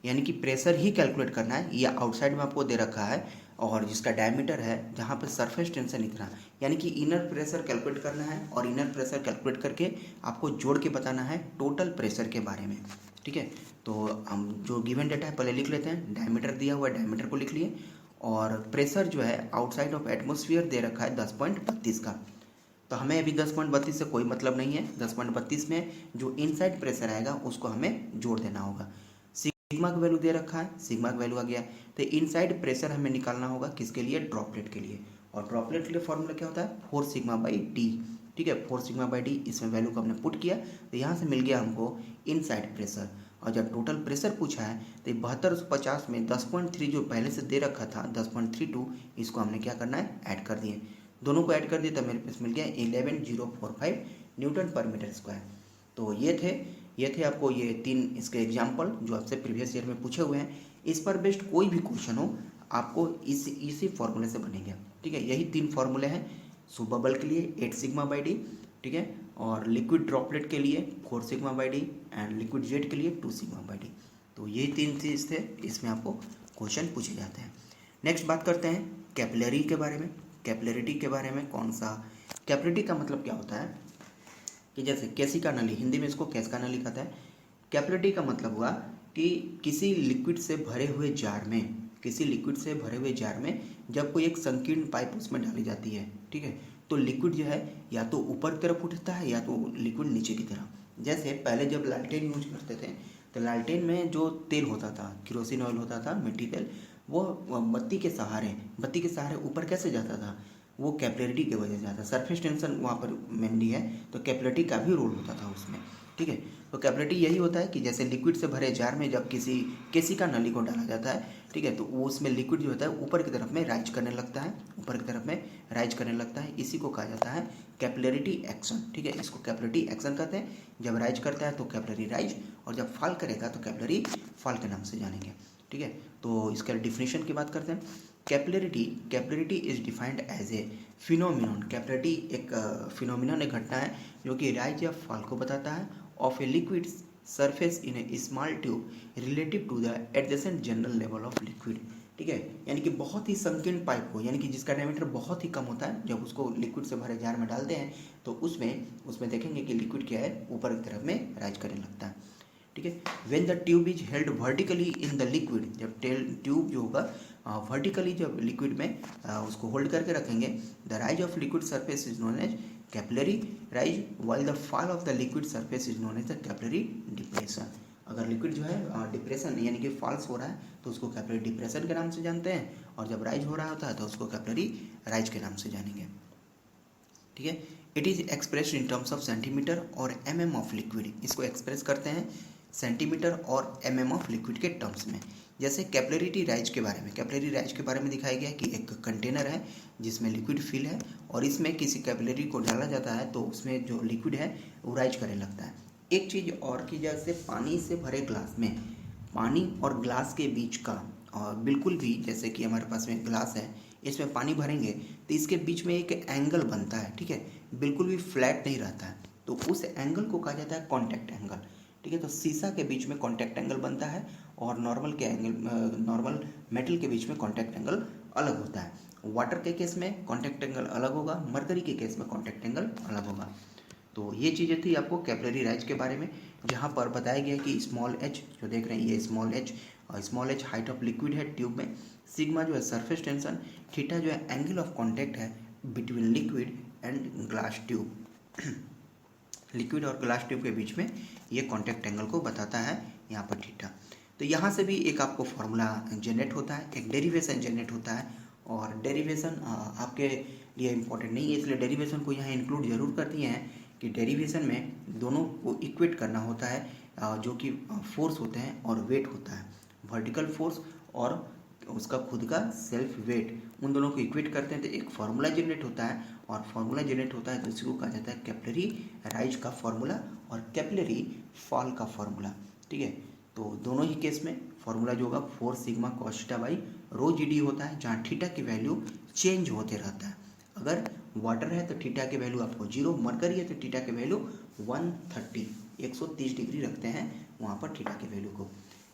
यानी कि प्रेशर ही कैलकुलेट करना है। ये आउटसाइड में आपको दे रखा है, और जिसका डायमीटर है, जहाँ पर सरफेस टेंशन इतना, यानी कि इनर प्रेशर कैलकुलेट करना है, और इनर प्रेशर कैलकुलेट करके आपको जोड़ के बताना है टोटल प्रेशर के बारे में। ठीक है, तो हम जो गिवन डेटा है पहले लिख लेते हैं। डायमीटर दिया हुआ है, डायमीटर को लिख लिए, और प्रेशर जो है आउटसाइड ऑफ एटमॉस्फेयर दे रखा है 10.32 का। तो हमें अभी 10.32 से कोई मतलब नहीं है। 10.32 में जो इनसाइड प्रेशर आएगा उसको हमें जोड़ देना होगा। सिग्मा का वैल्यू दे रखा है, सिग्मा का वैल्यू आ गया। तो इनसाइड प्रेशर हमें निकालना होगा, किसके लिए? ड्रॉपलेट के लिए। और ड्रॉपलेट के लिए फॉर्मूला क्या होता है? 4 सिग्मा बाई डी। ठीक है, 4 सिग्मा बाई डी, इसमें वैल्यू को हमने पुट किया, तो यहाँ से मिल गया हमको इनसाइड प्रेशर। और जब टोटल प्रेशर पूछा है तो 7250 में 10.3 जो पहले से दे रखा था 10.32, इसको हमने क्या करना है? ऐड कर दिए। दोनों को ऐड कर दिए तो मेरे पास मिल गया 11045 न्यूटन पर मीटर स्क्वायर। तो ये थे आपको ये 3 इसके एग्जाम्पल जो आपसे प्रीवियस ईयर में पूछे हुए हैं। इस पर बेस्ड कोई भी क्वेश्चन हो, आपको इसी फॉर्मूले से बनेंगे। ठीक है, यही 3 फॉर्मूले हैं। सुबबल के लिए 8 सिग्मा बाई डी, ठीक है, और लिक्विड ड्रॉपलेट के लिए 4 sigma by D, and liquid jet के लिए 2 सिग्मा बाई डी। तो यही 3 चीज़ थे, इसमें आपको क्वेश्चन पूछे जाते हैं। नेक्स्ट बात करते हैं कैपिलरी के बारे में। कैपिलरिटी के बारे में कौन सा? कैपिलरिटी का मतलब क्या होता है कि जैसे केसिका नली, हिंदी में इसको केसिका नली कहता है। कैपिलरिटी का मतलब हुआ कि किसी लिक्विड से भरे हुए जार में जब कोई एक संकीर्ण पाइप उसमें डाली जाती है, ठीक है, तो लिक्विड जो है या तो ऊपर की तरफ उठता है या तो लिक्विड नीचे की तरफ। जैसे पहले जब लालटेन यूज करते थे तो लालटेन में जो तेल होता था, केरोसिन ऑयल होता था, मिट्टी तेल, वो बत्ती के सहारे ऊपर कैसे जाता था? वो कैपिलरिटी की वजह से जाता है। सरफेस टेंशन वहाँ पर मेनली है, तो कैपिलरिटी का भी रोल होता था उसमें। ठीक है, तो कैपिलरिटी यही होता है कि जैसे लिक्विड से भरे जार में जब किसी केसिका नली को डाला जाता है, ठीक है, तो वो उसमें लिक्विड जो होता है ऊपर की तरफ में राइज करने लगता है, इसी को कहा जाता है कैपिलरिटी एक्शन। ठीक है, इसको कैपिलरिटी एक्शन कहते हैं। जब राइज करता है तो कैपिलरी राइज, और जब फॉल करेगा तो कैपिलरी फॉल के नाम से जानेंगे। ठीक है, तो इसका डिफिनेशन की बात करते हैं। Capillarity is defined as a phenomenon. Capillarity एक फिनोमिनन, एक घटना है जो कि राइज या फॉल को बताता है of a liquid surface in a small tube relative to the adjacent general level of liquid. ठीक है, यानी कि बहुत ही संकीर्ण पाइप को, यानी कि जिसका डायमीटर बहुत ही कम होता है, जब उसको लिक्विड से भरे जार में डालते हैं तो उसमें देखेंगे कि लिक्विड क्या है, ऊपर की तरफ में राइज करने लगता है। ठीक है, when the tube is held vertically in the liquid, जब ट्यूब जो होगा वर्टिकली जब लिक्विड में उसको होल्ड करके रखेंगे, the rise of liquid surface is known as capillary rise, while the fall of the liquid surface is known as the capillary depression. अगर liquid जो है डिप्रेशन यानी कि फॉल्स हो रहा है तो उसको कैपिलरी डिप्रेशन के नाम से जानते हैं, और जब राइज हो रहा होता है तो उसको कैपिलरी राइज के नाम से जानेंगे। ठीक है, it is expressed in terms of centimetre और mm ऑफ लिक्विड। इसको एक्सप्रेस करते हैं सेंटीमीटर और mm ऑफ लिक्विड के टर्म्स में। जैसे कैपिलरिटी राइज के बारे में दिखाया गया कि एक कंटेनर है जिसमें लिक्विड फिल है, और इसमें किसी कैपिलरी को डाला जाता है तो उसमें जो लिक्विड है वो राइज करने लगता है। एक चीज़ और की, जैसे पानी से भरे ग्लास में, पानी और ग्लास के बीच का, और बिल्कुल भी जैसे कि हमारे पास में ग्लास है, इसमें पानी भरेंगे तो इसके बीच में एक एंगल बनता है। ठीक है, बिल्कुल भी फ्लैट नहीं रहता है, तो उस एंगल को कहा जाता है कॉन्टैक्ट एंगल। ठीक है, तो शीशा के बीच में कॉन्टैक्ट एंगल बनता है, और नॉर्मल मेटल के बीच में कॉन्टैक्ट एंगल अलग होता है। वाटर के केस में कॉन्टैक्ट एंगल अलग होगा, मरकरी के केस में कॉन्टैक्ट एंगल अलग होगा। तो ये चीज़ें थी आपको कैपिलरी राइज के बारे में। जहाँ पर बताया गया है कि स्मॉल एच जो देख रहे हैं ये small H height of liquid है ट्यूब में, सिग्मा जो है सरफेस टेंशन, थीटा जो है एंगल ऑफ कॉन्टैक्ट है between liquid and glass tube. Liquid और ग्लास ट्यूब के बीच में ये कॉन्टैक्ट एंगल को बताता है यहाँ पर थीटा। तो यहाँ से भी एक आपको फॉर्मूला जनरेट होता है, एक डेरिवेशन जनरेट होता है, और डेरिवेशन आपके लिए इम्पोर्टेंट नहीं है इसलिए डेरिवेशन को यहाँ इंक्लूड जरूर कर दिए हैं कि डेरिवेशन में दोनों को इक्वेट करना होता है, जो कि फोर्स होते हैं और वेट होता है, वर्टिकल फोर्स और उसका खुद का सेल्फ वेट, उन दोनों को इक्वेट करते हैं तो एक फार्मूला जनरेट होता है, और फार्मूला जनरेट होता है तो उसी को कहा जाता है कैपिलरी राइज का फार्मूला और कैपिलरी फॉल का फार्मूला। ठीक है, तो दोनों ही केस में फार्मूला जो होगा 4 sigma cos theta by rho G D होता है, जहाँ थीटा की वैल्यू चेंज होते रहता है। अगर वाटर है तो थीटा की वैल्यू आपको 0, मरकरी है तो थीटा की वैल्यू 130 डिग्री रखते हैं वहाँ पर थीटा की वैल्यू को।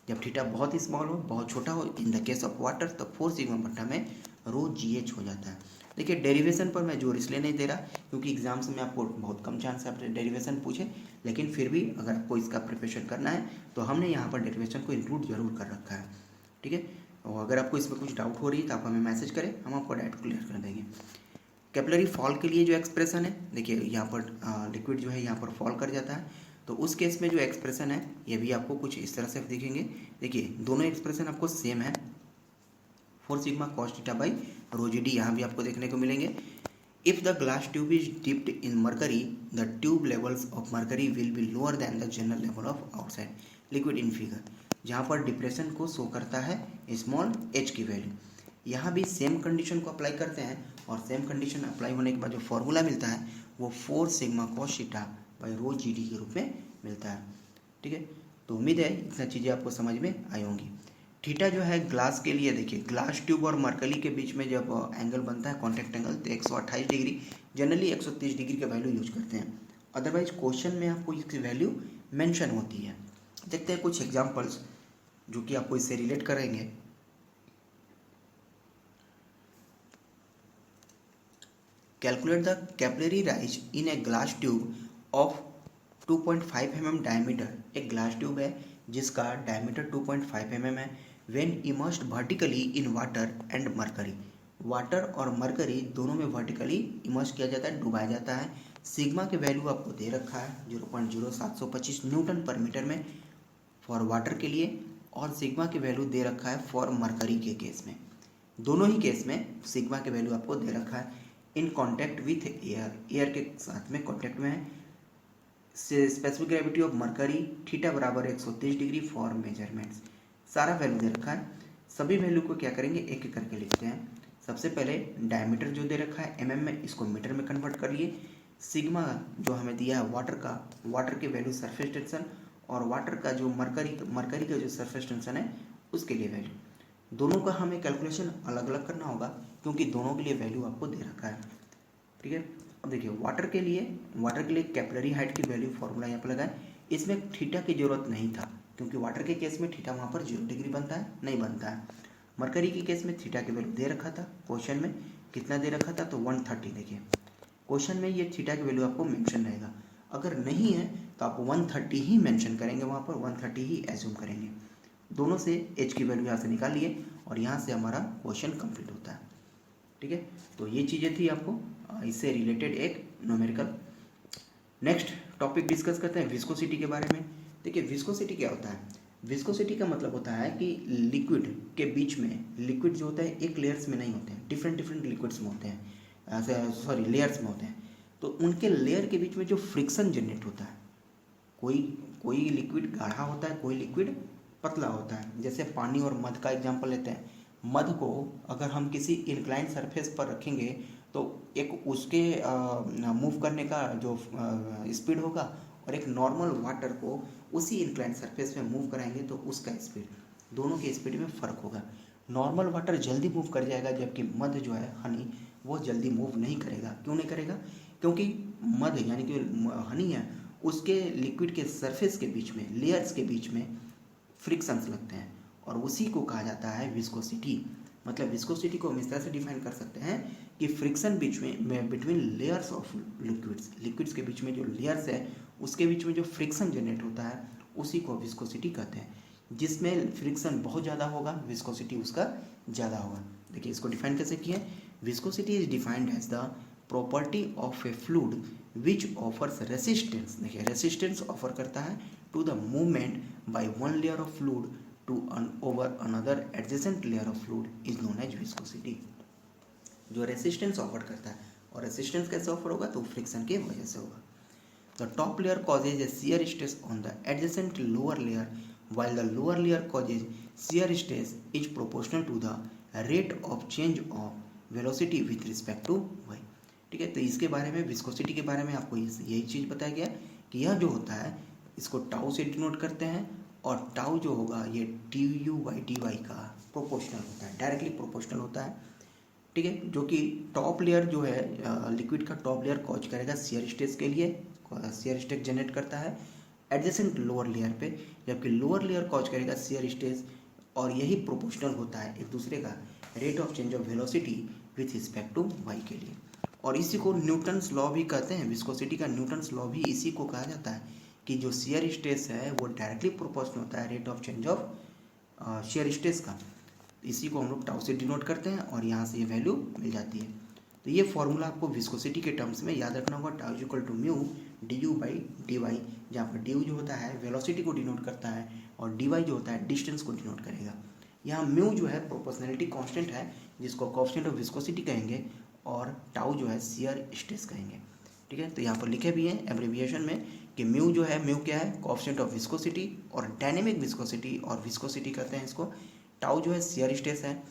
जब थीटा बहुत स्मॉल हो, बहुत छोटा हो, in the case of water, तो 4 सिग्मा बट्टा में रो जी एच हो जाता है। देखिए डेरिवेशन पर मैं जोर इसलिए नहीं दे रहा क्योंकि एग्जाम्स में आपको बहुत कम चांस है आपने डेरिवेशन पूछे, लेकिन फिर भी अगर आपको इसका प्रिपरेशन करना है तो हमने यहाँ पर डेरिवेशन को इंक्लूड जरूर कर रखा है। ठीक है, और अगर आपको इसमें कुछ डाउट हो रही है तो आप हमें मैसेज करें, हम आपको डाउट क्लियर कर देंगे। कैपिलरी फॉल के लिए जो एक्सप्रेशन है, देखिए यहाँ पर लिक्विड जो है यहाँ पर फॉल कर जाता है, तो उस केस में जो एक्सप्रेशन है ये भी आपको कुछ इस तरह से दिखेंगे। देखिए दोनों एक्सप्रेशन आपको सेम है, 4 sigma cos theta by rho G D यहाँ भी आपको देखने को मिलेंगे। If the glass tube is dipped in mercury, the tube levels of mercury will be lower than the general level of outside liquid in figure, जहाँ पर depression को show करता है स्मॉल एच की वैल्यू। यहाँ भी सेम कंडीशन को apply करते हैं, और सेम कंडीशन अप्लाई होने के बाद जो फॉर्मूला मिलता है वो 4 sigma cos theta by rho G D के रूप में मिलता है। ठीक है, तो उम्मीद है इतना चीज़ें आपको समझ में आई होंगी। थीटा जो है ग्लास के लिए, देखिए ग्लास ट्यूब और मरकरी के बीच में जब एंगल बनता है कॉन्टैक्ट एंगल, तो 128 डिग्री, जनरली 130 डिग्री का वैल्यू यूज करते हैं, अदरवाइज क्वेश्चन में आपको इसकी वैल्यू मेंशन होती है। देखते हैं कुछ एग्जांपल्स जो कि आपको इससे रिलेट करेंगे। Calculate the capillary rise in a glass tube of 2.5 mm diameter. एक ग्लास ट्यूब है जिसका डायमीटर 2.5 mm है, when immersed vertically in water and mercury. Water और मरकरी दोनों में वर्टिकली इमर्स किया जाता है, डुबाया जाता है। सिग्मा के वैल्यू आपको दे रखा है 0.0725 न्यूटन पर मीटर में फॉर वाटर के लिए, और सिग्मा की वैल्यू दे रखा है फॉर मरकरी के केस में। दोनों ही केस में सिग्मा की वैल्यू आपको दे रखा है in contact with air, air के साथ में कॉन्टैक्ट में है। Specific gravity of mercury theta बराबर 130 डिग्री फॉर मेजरमेंट्स, सारा वैल्यू दे रखा है। सभी वैल्यू को क्या करेंगे, एक एक करके लिखते हैं। सबसे पहले डायमीटर जो दे रखा है एमएम में, इसको मीटर में कन्वर्ट कर लिए। सिग्मा जो हमें दिया है वाटर का, वाटर की वैल्यू सरफेस टेंशन, और वाटर का जो मरकरी का जो सरफेस टेंशन है उसके लिए वैल्यू, दोनों का हमें कैलकुलेशन अलग अलग करना होगा क्योंकि दोनों के लिए वैल्यू आपको दे रखा है। ठीक है, अब देखिए वाटर के लिए कैपिलरी हाइट की वैल्यू फॉर्मूला यहाँ पर लगाए। इसमें थीटा की जरूरत नहीं था क्योंकि वाटर के केस में थीटा वहाँ पर 0 डिग्री बनता है, नहीं बनता है। मरकरी के केस में थीटा की वैल्यू दे रखा था, क्वेश्चन में कितना दे रखा था, तो 130। देखिए क्वेश्चन में ये थीटा की वैल्यू आपको मेंशन रहेगा, अगर नहीं है तो आप 130 ही मेंशन करेंगे, वहाँ पर 130 ही एज्यूम करेंगे। दोनों से एच की वैल्यू यहाँ से निकालिए और यहाँ से हमारा क्वेश्चन कंप्लीट होता है। ठीक है, तो ये चीज़ें थी आपको इससे रिलेटेड एक न्यूमेरिकल। नेक्स्ट टॉपिक डिस्कस करते हैं विस्कोसिटी के बारे में। देखिए विस्कोसिटी क्या होता है, विस्कोसिटी का मतलब होता है कि लिक्विड के बीच में, लिक्विड जो होता है एक लेयर्स में नहीं होते हैं, डिफरेंट डिफरेंट लिक्विड्स में होते हैं, सॉरी लेयर्स में होते हैं, तो उनके लेयर के बीच में जो फ्रिक्शन जनरेट होता है, कोई लिक्विड गाढ़ा होता है, कोई लिक्विड पतला होता है। जैसे पानी और मध का एग्जांपल लेते हैं, मध को अगर हम किसी इंक्लाइन सरफेस पर रखेंगे तो एक उसके मूव करने का जो स्पीड होगा, और एक नॉर्मल वाटर को उसी इंक्लाइन सरफेस में मूव कराएंगे तो उसका स्पीड, दोनों के स्पीड में फ़र्क होगा। नॉर्मल वाटर जल्दी मूव कर जाएगा, जबकि मध जो है हनी वो जल्दी मूव नहीं करेगा। क्यों नहीं करेगा, क्योंकि मध यानी कि हनी है उसके लिक्विड के सरफेस के बीच में, लेयर्स के बीच में फ्रिक्शंस लगते हैं, और उसी को कहा जाता है विस्कोसिटी। मतलब विस्कोसिटी को हम इस तरह से डिफाइन कर सकते हैं कि फ्रिक्शन बीच में बिटवीन लेयर्स ऑफ लिक्विड्स के बीच में जो लेयर्स है उसके बीच में जो फ्रिक्शन जनरेट होता है उसी को विस्कोसिटी कहते हैं। जिसमें फ्रिक्शन बहुत ज़्यादा होगा विस्कोसिटी उसका ज़्यादा होगा। देखिए इसको डिफाइन कैसे किया है, viscosity is defined as the property of a fluid which offers resistance. देखिए रेसिस्टेंस ऑफर करता है to the movement by one layer of fluid to over another adjacent layer of fluid is known as viscosity. जो resistance offer करता है, और resistance कैसे offer होगा, तो फ्रिक्शन की वजह से होगा। The top layer causes A shear stress on the adjacent lower layer while the lower layer causes shear stress is proportional to the rate of change of velocity with respect to y। ठीक है, तो इसके बारे में viscosity के बारे में आपको यही चीज़ बताया गया कि यह जो होता है इसको टाउ से डिनोट करते हैं, और टाउ जो होगा ये du/dy का प्रोपोर्शनल होता है, डायरेक्टली प्रोपोर्शनल होता है। ठीक है, जो कि टॉप लेयर जो है लिक्विड का टॉप लेयर कॉज करेगा शियर स्ट्रेस के लिए, शियर स्ट्रेस जनरेट करता है एडजेसेंट लोअर लेयर पे, जबकि लोअर लेयर कॉज करेगा शियर स्ट्रेस, और यही प्रोपोर्शनल होता है एक दूसरे का rate of change of velocity with respect to Y के लिए। और इसी को न्यूटन्स लॉ भी कहते हैं, विस्कोसिटी का न्यूटन्स लॉ भी इसी को कहा जाता है कि जो शियर स्ट्रेस है वो डायरेक्टली प्रोपोर्शनल होता है rate of change of shear stress का। इसी को हम लोग टाउ से डिनोट करते हैं और यहाँ से ये वैल्यू मिल जाती है। तो ये फॉर्मूला आपको विस्कोसिटी के टर्म्स में याद रखना होगा, tau equal to mu du/dy, जहाँ पर du जो होता है वेलोसिटी को डिनोट करता है और dy जो होता है डिस्टेंस को डिनोट करेगा। यहाँ म्यू जो है प्रोपोर्शनैलिटी कांस्टेंट है जिसको कोएफिशिएंट ऑफ विस्कोसिटी कहेंगे, और टाउ जो है शियर स्ट्रेस कहेंगे। ठीक है, तो यहाँ पर लिखे भी हैं एब्रिविएशन में कि म्यू जो है, म्यू क्या है, कोएफिशिएंट ऑफ विस्कोसिटी, और डायनेमिक विस्कोसिटी और विस्कोसिटी कहते हैं इसको। टाउ जो है शियर स्ट्रेस है,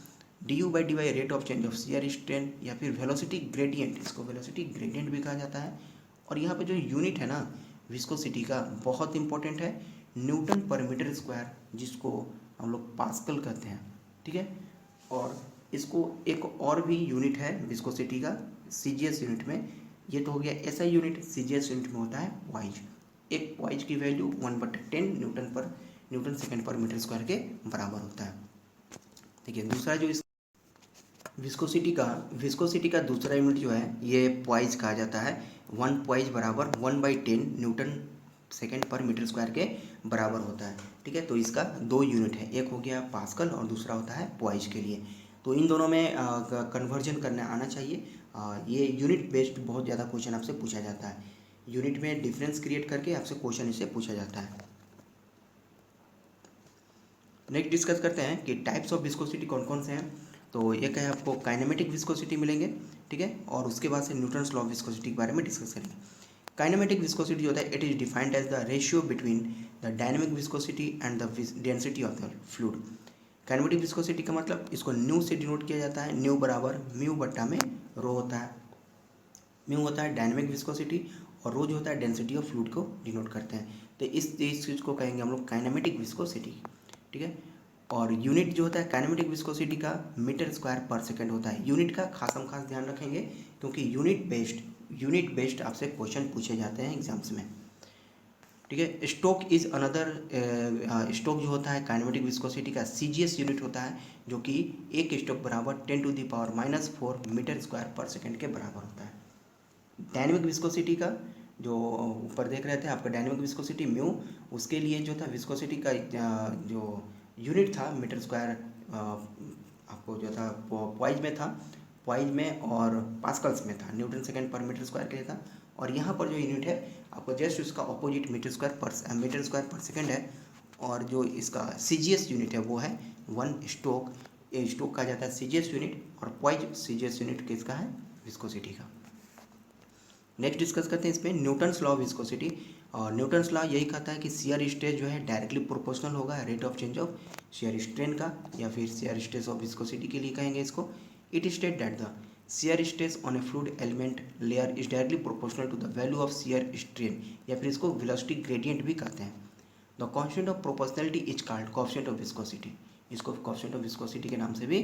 du/dy rate of change of shear strain या फिर वेलोसिटी ग्रेडियंट, इसको वेलोसिटी ग्रेडियंट भी कहा जाता है। और यहाँ पे जो यूनिट है ना विस्कोसिटी का बहुत इंपॉर्टेंट है, न्यूटन पर मीटर स्क्वायर, जिसको हम लोग पास्कल कहते हैं। ठीक है, और इसको एक और भी यूनिट है विस्कोसिटी का सीजीएस यूनिट में, ये तो हो गया एसआई यूनिट, सीजीएस यूनिट में होता है वाइज। एक वाइज की वैल्यू 1/10 न्यूटन सेकेंड पर मीटर स्क्वायर के बराबर होता है। देखिए दूसरा जो इस विस्कोसिटी का दूसरा यूनिट जो है ये पॉइज कहा जाता है। 1 पॉइज बराबर 1/10 न्यूटन सेकेंड पर मीटर स्क्वायर के बराबर होता है। ठीक है, तो इसका 2 यूनिट है, एक हो गया पास्कल और दूसरा होता है पॉइज के लिए। तो इन दोनों में कन्वर्जन करने आना चाहिए। ये यूनिट बेस्ड बहुत ज़्यादा क्वेश्चन आपसे पूछा जाता है, यूनिट में डिफरेंस क्रिएट करके आपसे क्वेश्चन इससे पूछा जाता है। नेक्स्ट डिस्कस करते हैं कि टाइप्स ऑफ विस्कोसिटी कौन कौन से हैं। तो एक है आपको काइनेमेटिक विस्कोसिटी मिलेंगे। ठीक है, और उसके बाद से न्यूटन्स लॉ ऑफ विस्कोसिटी के बारे में डिस्कस करेंगे। काइनेमेटिक विस्कोसिटी जो होता है, it is defined as the ratio between the dynamic viscosity and the density of the fluid. Kinematic viscosity का मतलब इसको न्यू से डिनोट किया जाता है, न्यू बराबर म्यू बट्टा में रो होता है। म्यू होता है डायनेमिक विस्कोसिटी और रो जो होता है डेंसिटी ऑफ फ्लूइड को डिनोट करते हैं। तो इस चीज़ को कहेंगे हम लोग काइनेमेटिक विस्कोसिटी। ठीक है, और यूनिट जो होता है काइनेमेटिक विस्कोसिटी का मीटर स्क्वायर पर सेकंड होता है। यूनिट का खास ध्यान रखेंगे क्योंकि यूनिट बेस्ड आपसे क्वेश्चन पूछे जाते हैं एग्जाम्स में। ठीक है, स्टोक इज अनदर, स्टोक जो होता है काइनेमेटिक विस्कोसिटी का सीजीएस यूनिट होता है, जो कि एक स्टोक बराबर 10⁻⁻⁴ मीटर स्क्वायर पर सेकंड के बराबर होता है। डायनेमिक विस्कोसिटी का जो ऊपर देख रहे थे आपका डायनेमिक विस्कोसिटी म्यू, उसके लिए जो था विस्कोसिटी का जो यूनिट था मीटर स्क्वायर, आपको जो था पॉइज में था, पॉइज में और पास्कल्स में था, न्यूटन सेकेंड पर मीटर स्क्वायर के लिए था। और यहाँ पर जो यूनिट है आपको जस्ट उसका ऑपोजिट मीटर स्क्वायर पर सेकेंड है। और जो इसका सीजीएस यूनिट है वो है 1 स्टोक। स्टोक कहा जाता है सीजीएस यूनिट, और पॉइज सीजीएस यूनिट किसका है, विस्कोसिटी का। नेक्स्ट डिस्कस करते हैं इसमें न्यूटन्स लॉ ऑफ विस्कोसिटी। और न्यूटन्स लॉ यही कहता है कि शियर स्ट्रेस जो है डायरेक्टली प्रोपोर्शनल होगा rate of change of shear strain का, या फिर शियर स्ट्रेस ऑफ विस्कोसिटी के लिए कहेंगे इसको। It state that the shear stress on a fluid element layer is directly proportional to the value of shear strain, या फिर इसको वेलोसिटी ग्रेडियंट भी कहते हैं। The coefficient of proportionality is called coefficient of viscosity, इसको coefficient of viscosity के नाम से भी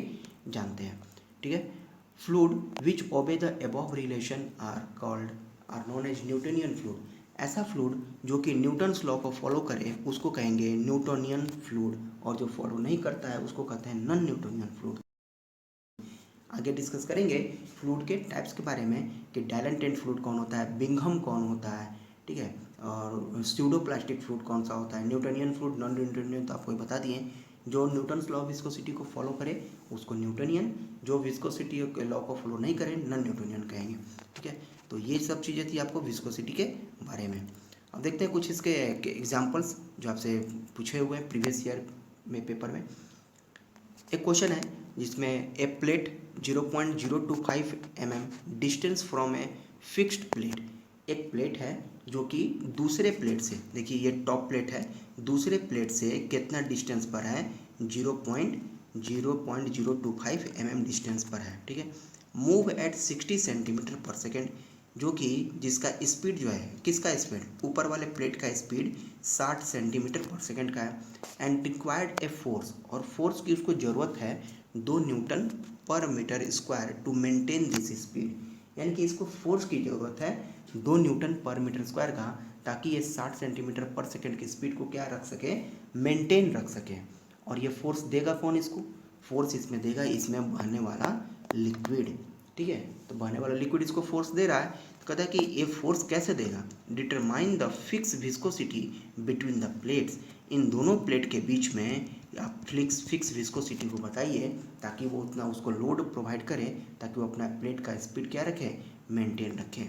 जानते हैं। ठीक है, fluid which obey the above relation are known as Newtonian fluid. ऐसा फ्लूइड जो कि न्यूटन्स लॉ को फॉलो करे उसको कहेंगे न्यूटोनियन फ्लूइड, और जो फॉलो नहीं करता है उसको कहते हैं नॉन न्यूटोनियन फ्लूइड। आगे डिस्कस करेंगे फ्लूइड के टाइप्स के बारे में कि डायलेंटेंट फ्लूइड कौन होता है, बिंघम कौन होता है। ठीक है, और स्यूडो प्लास्टिक फ्लूइड कौन सा होता है, न्यूटनियन फ्लूइड, नॉन न्यूटनियन तो आपको बता दिए। जो न्यूटन्स लॉ ऑफ विस्कोसिटी को फॉलो करे उसको न्यूटनियन, जो विस्कोसिटी के लॉ को फॉलो नहीं करे नॉन न्यूटनियन कहेंगे। ठीक है, तो ये सब चीज़ें थी आपको विस्कोसिटी के बारे में। अब देखते हैं कुछ इसके एग्जाम्पल्स जो आपसे पूछे हुए हैं प्रीवियस ईयर में पेपर में। एक क्वेश्चन है जिसमें a plate 0.025 mm distance from a fixed plate. एक प्लेट है जो कि दूसरे प्लेट से, देखिए ये टॉप प्लेट है, दूसरे प्लेट से कितना डिस्टेंस पर है, 0.025 mm डिस्टेंस पर है। ठीक है, मूव एट 60 सेंटीमीटर पर सेकेंड, जो कि जिसका स्पीड जो है, किसका स्पीड, ऊपर वाले प्लेट का स्पीड 60 सेंटीमीटर पर सेकेंड का है। एंड रिक्वायर्ड ए फोर्स, और फोर्स की उसको ज़रूरत है 2 newton per metre square to maintain this speed, यानी कि इसको फोर्स की ज़रूरत है 2 न्यूटन पर मीटर स्क्वायर का, ताकि ये 60 सेंटीमीटर पर सेकेंड की स्पीड को क्या रख सके, मेंटेन रख सके। और ये फोर्स देगा कौन इसको, फोर्स इसमें देगा इसमें बहने वाला लिक्विड। ठीक है, तो बहने वाला लिक्विड इसको फोर्स दे रहा है, तो कहता है कि ये फोर्स कैसे देगा, determine the fix viscosity between the plates, इन दोनों प्लेट के बीच में आप फिक्स विस्कोसिटी को बताइए, ताकि वो उतना उसको लोड प्रोवाइड करे, ताकि वो अपना प्लेट का स्पीड क्या रखे, मेंटेन रखे।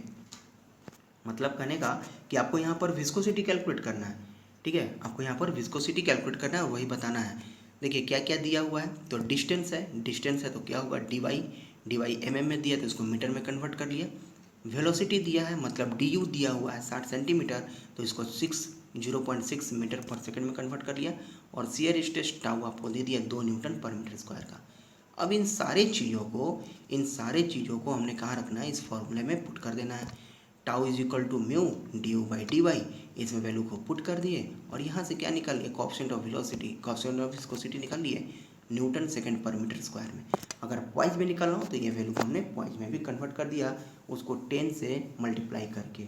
मतलब कहने का कि आपको यहाँ पर विस्कोसिटी कैलकुलेट करना है। ठीक है, आपको यहाँ पर विस्कोसिटी कैलकुलेट करना है, वही बताना है। देखिए क्या क्या दिया हुआ है, तो डिस्टेंस है तो क्या होगा dy mm में दिया तो इसको मीटर में कन्वर्ट कर लिया। वेलोसिटी दिया है मतलब du दिया हुआ है 60 सेंटीमीटर, तो इसको 0.6 मीटर पर सेकंड में कन्वर्ट कर लिया। और शियर स्ट्रेस टाउ आपको दे दिया 2 न्यूटन पर मीटर स्क्वायर का। अब इन सारे चीज़ों को हमने कहाँ रखना है, इस फॉर्मूले में पुट कर देना है। Tau is equal to mu du/dy, इसमें वैल्यू को पुट कर दिए और यहाँ से क्या निकाल लिए, coefficient of velocity, coefficient of viscosity निकाल लिए न्यूटन सेकंड पर मीटर स्क्वायर में। अगर पॉइंट में निकालना हो तो ये वैल्यू को हमने पॉइंट में भी कन्वर्ट कर दिया, उसको 10 से मल्टीप्लाई करके।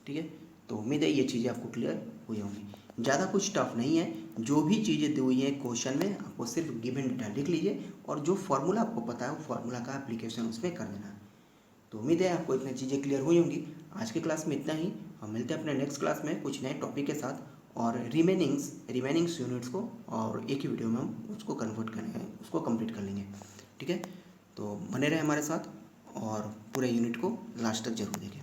ठीक है, तो उम्मीद है ये चीज़ें आपको क्लियर हुई होंगी। ज़्यादा कुछ टफ नहीं है, जो भी चीज़ें दी हुई हैं क्वेश्चन में आपको सिर्फ गिवन डेटा लिख लीजिए और जो फार्मूला आपको पता है वो फार्मूला का एप्लीकेशन उसमें कर देना है। तो उम्मीद है आपको इतनी चीज़ें क्लियर हुई होंगी। आज की क्लास में इतना ही, हम मिलते हैं अपने नेक्स्ट क्लास में कुछ नए टॉपिक के साथ और रिमेनिंग्स यूनिट्स को और एक ही वीडियो में हम उसको कन्वर्ट करेंगे, उसको कंप्लीट कर लेंगे। ठीक है, तो बने रहे हमारे साथ और पूरे यूनिट को लास्ट तक जरूर देखें।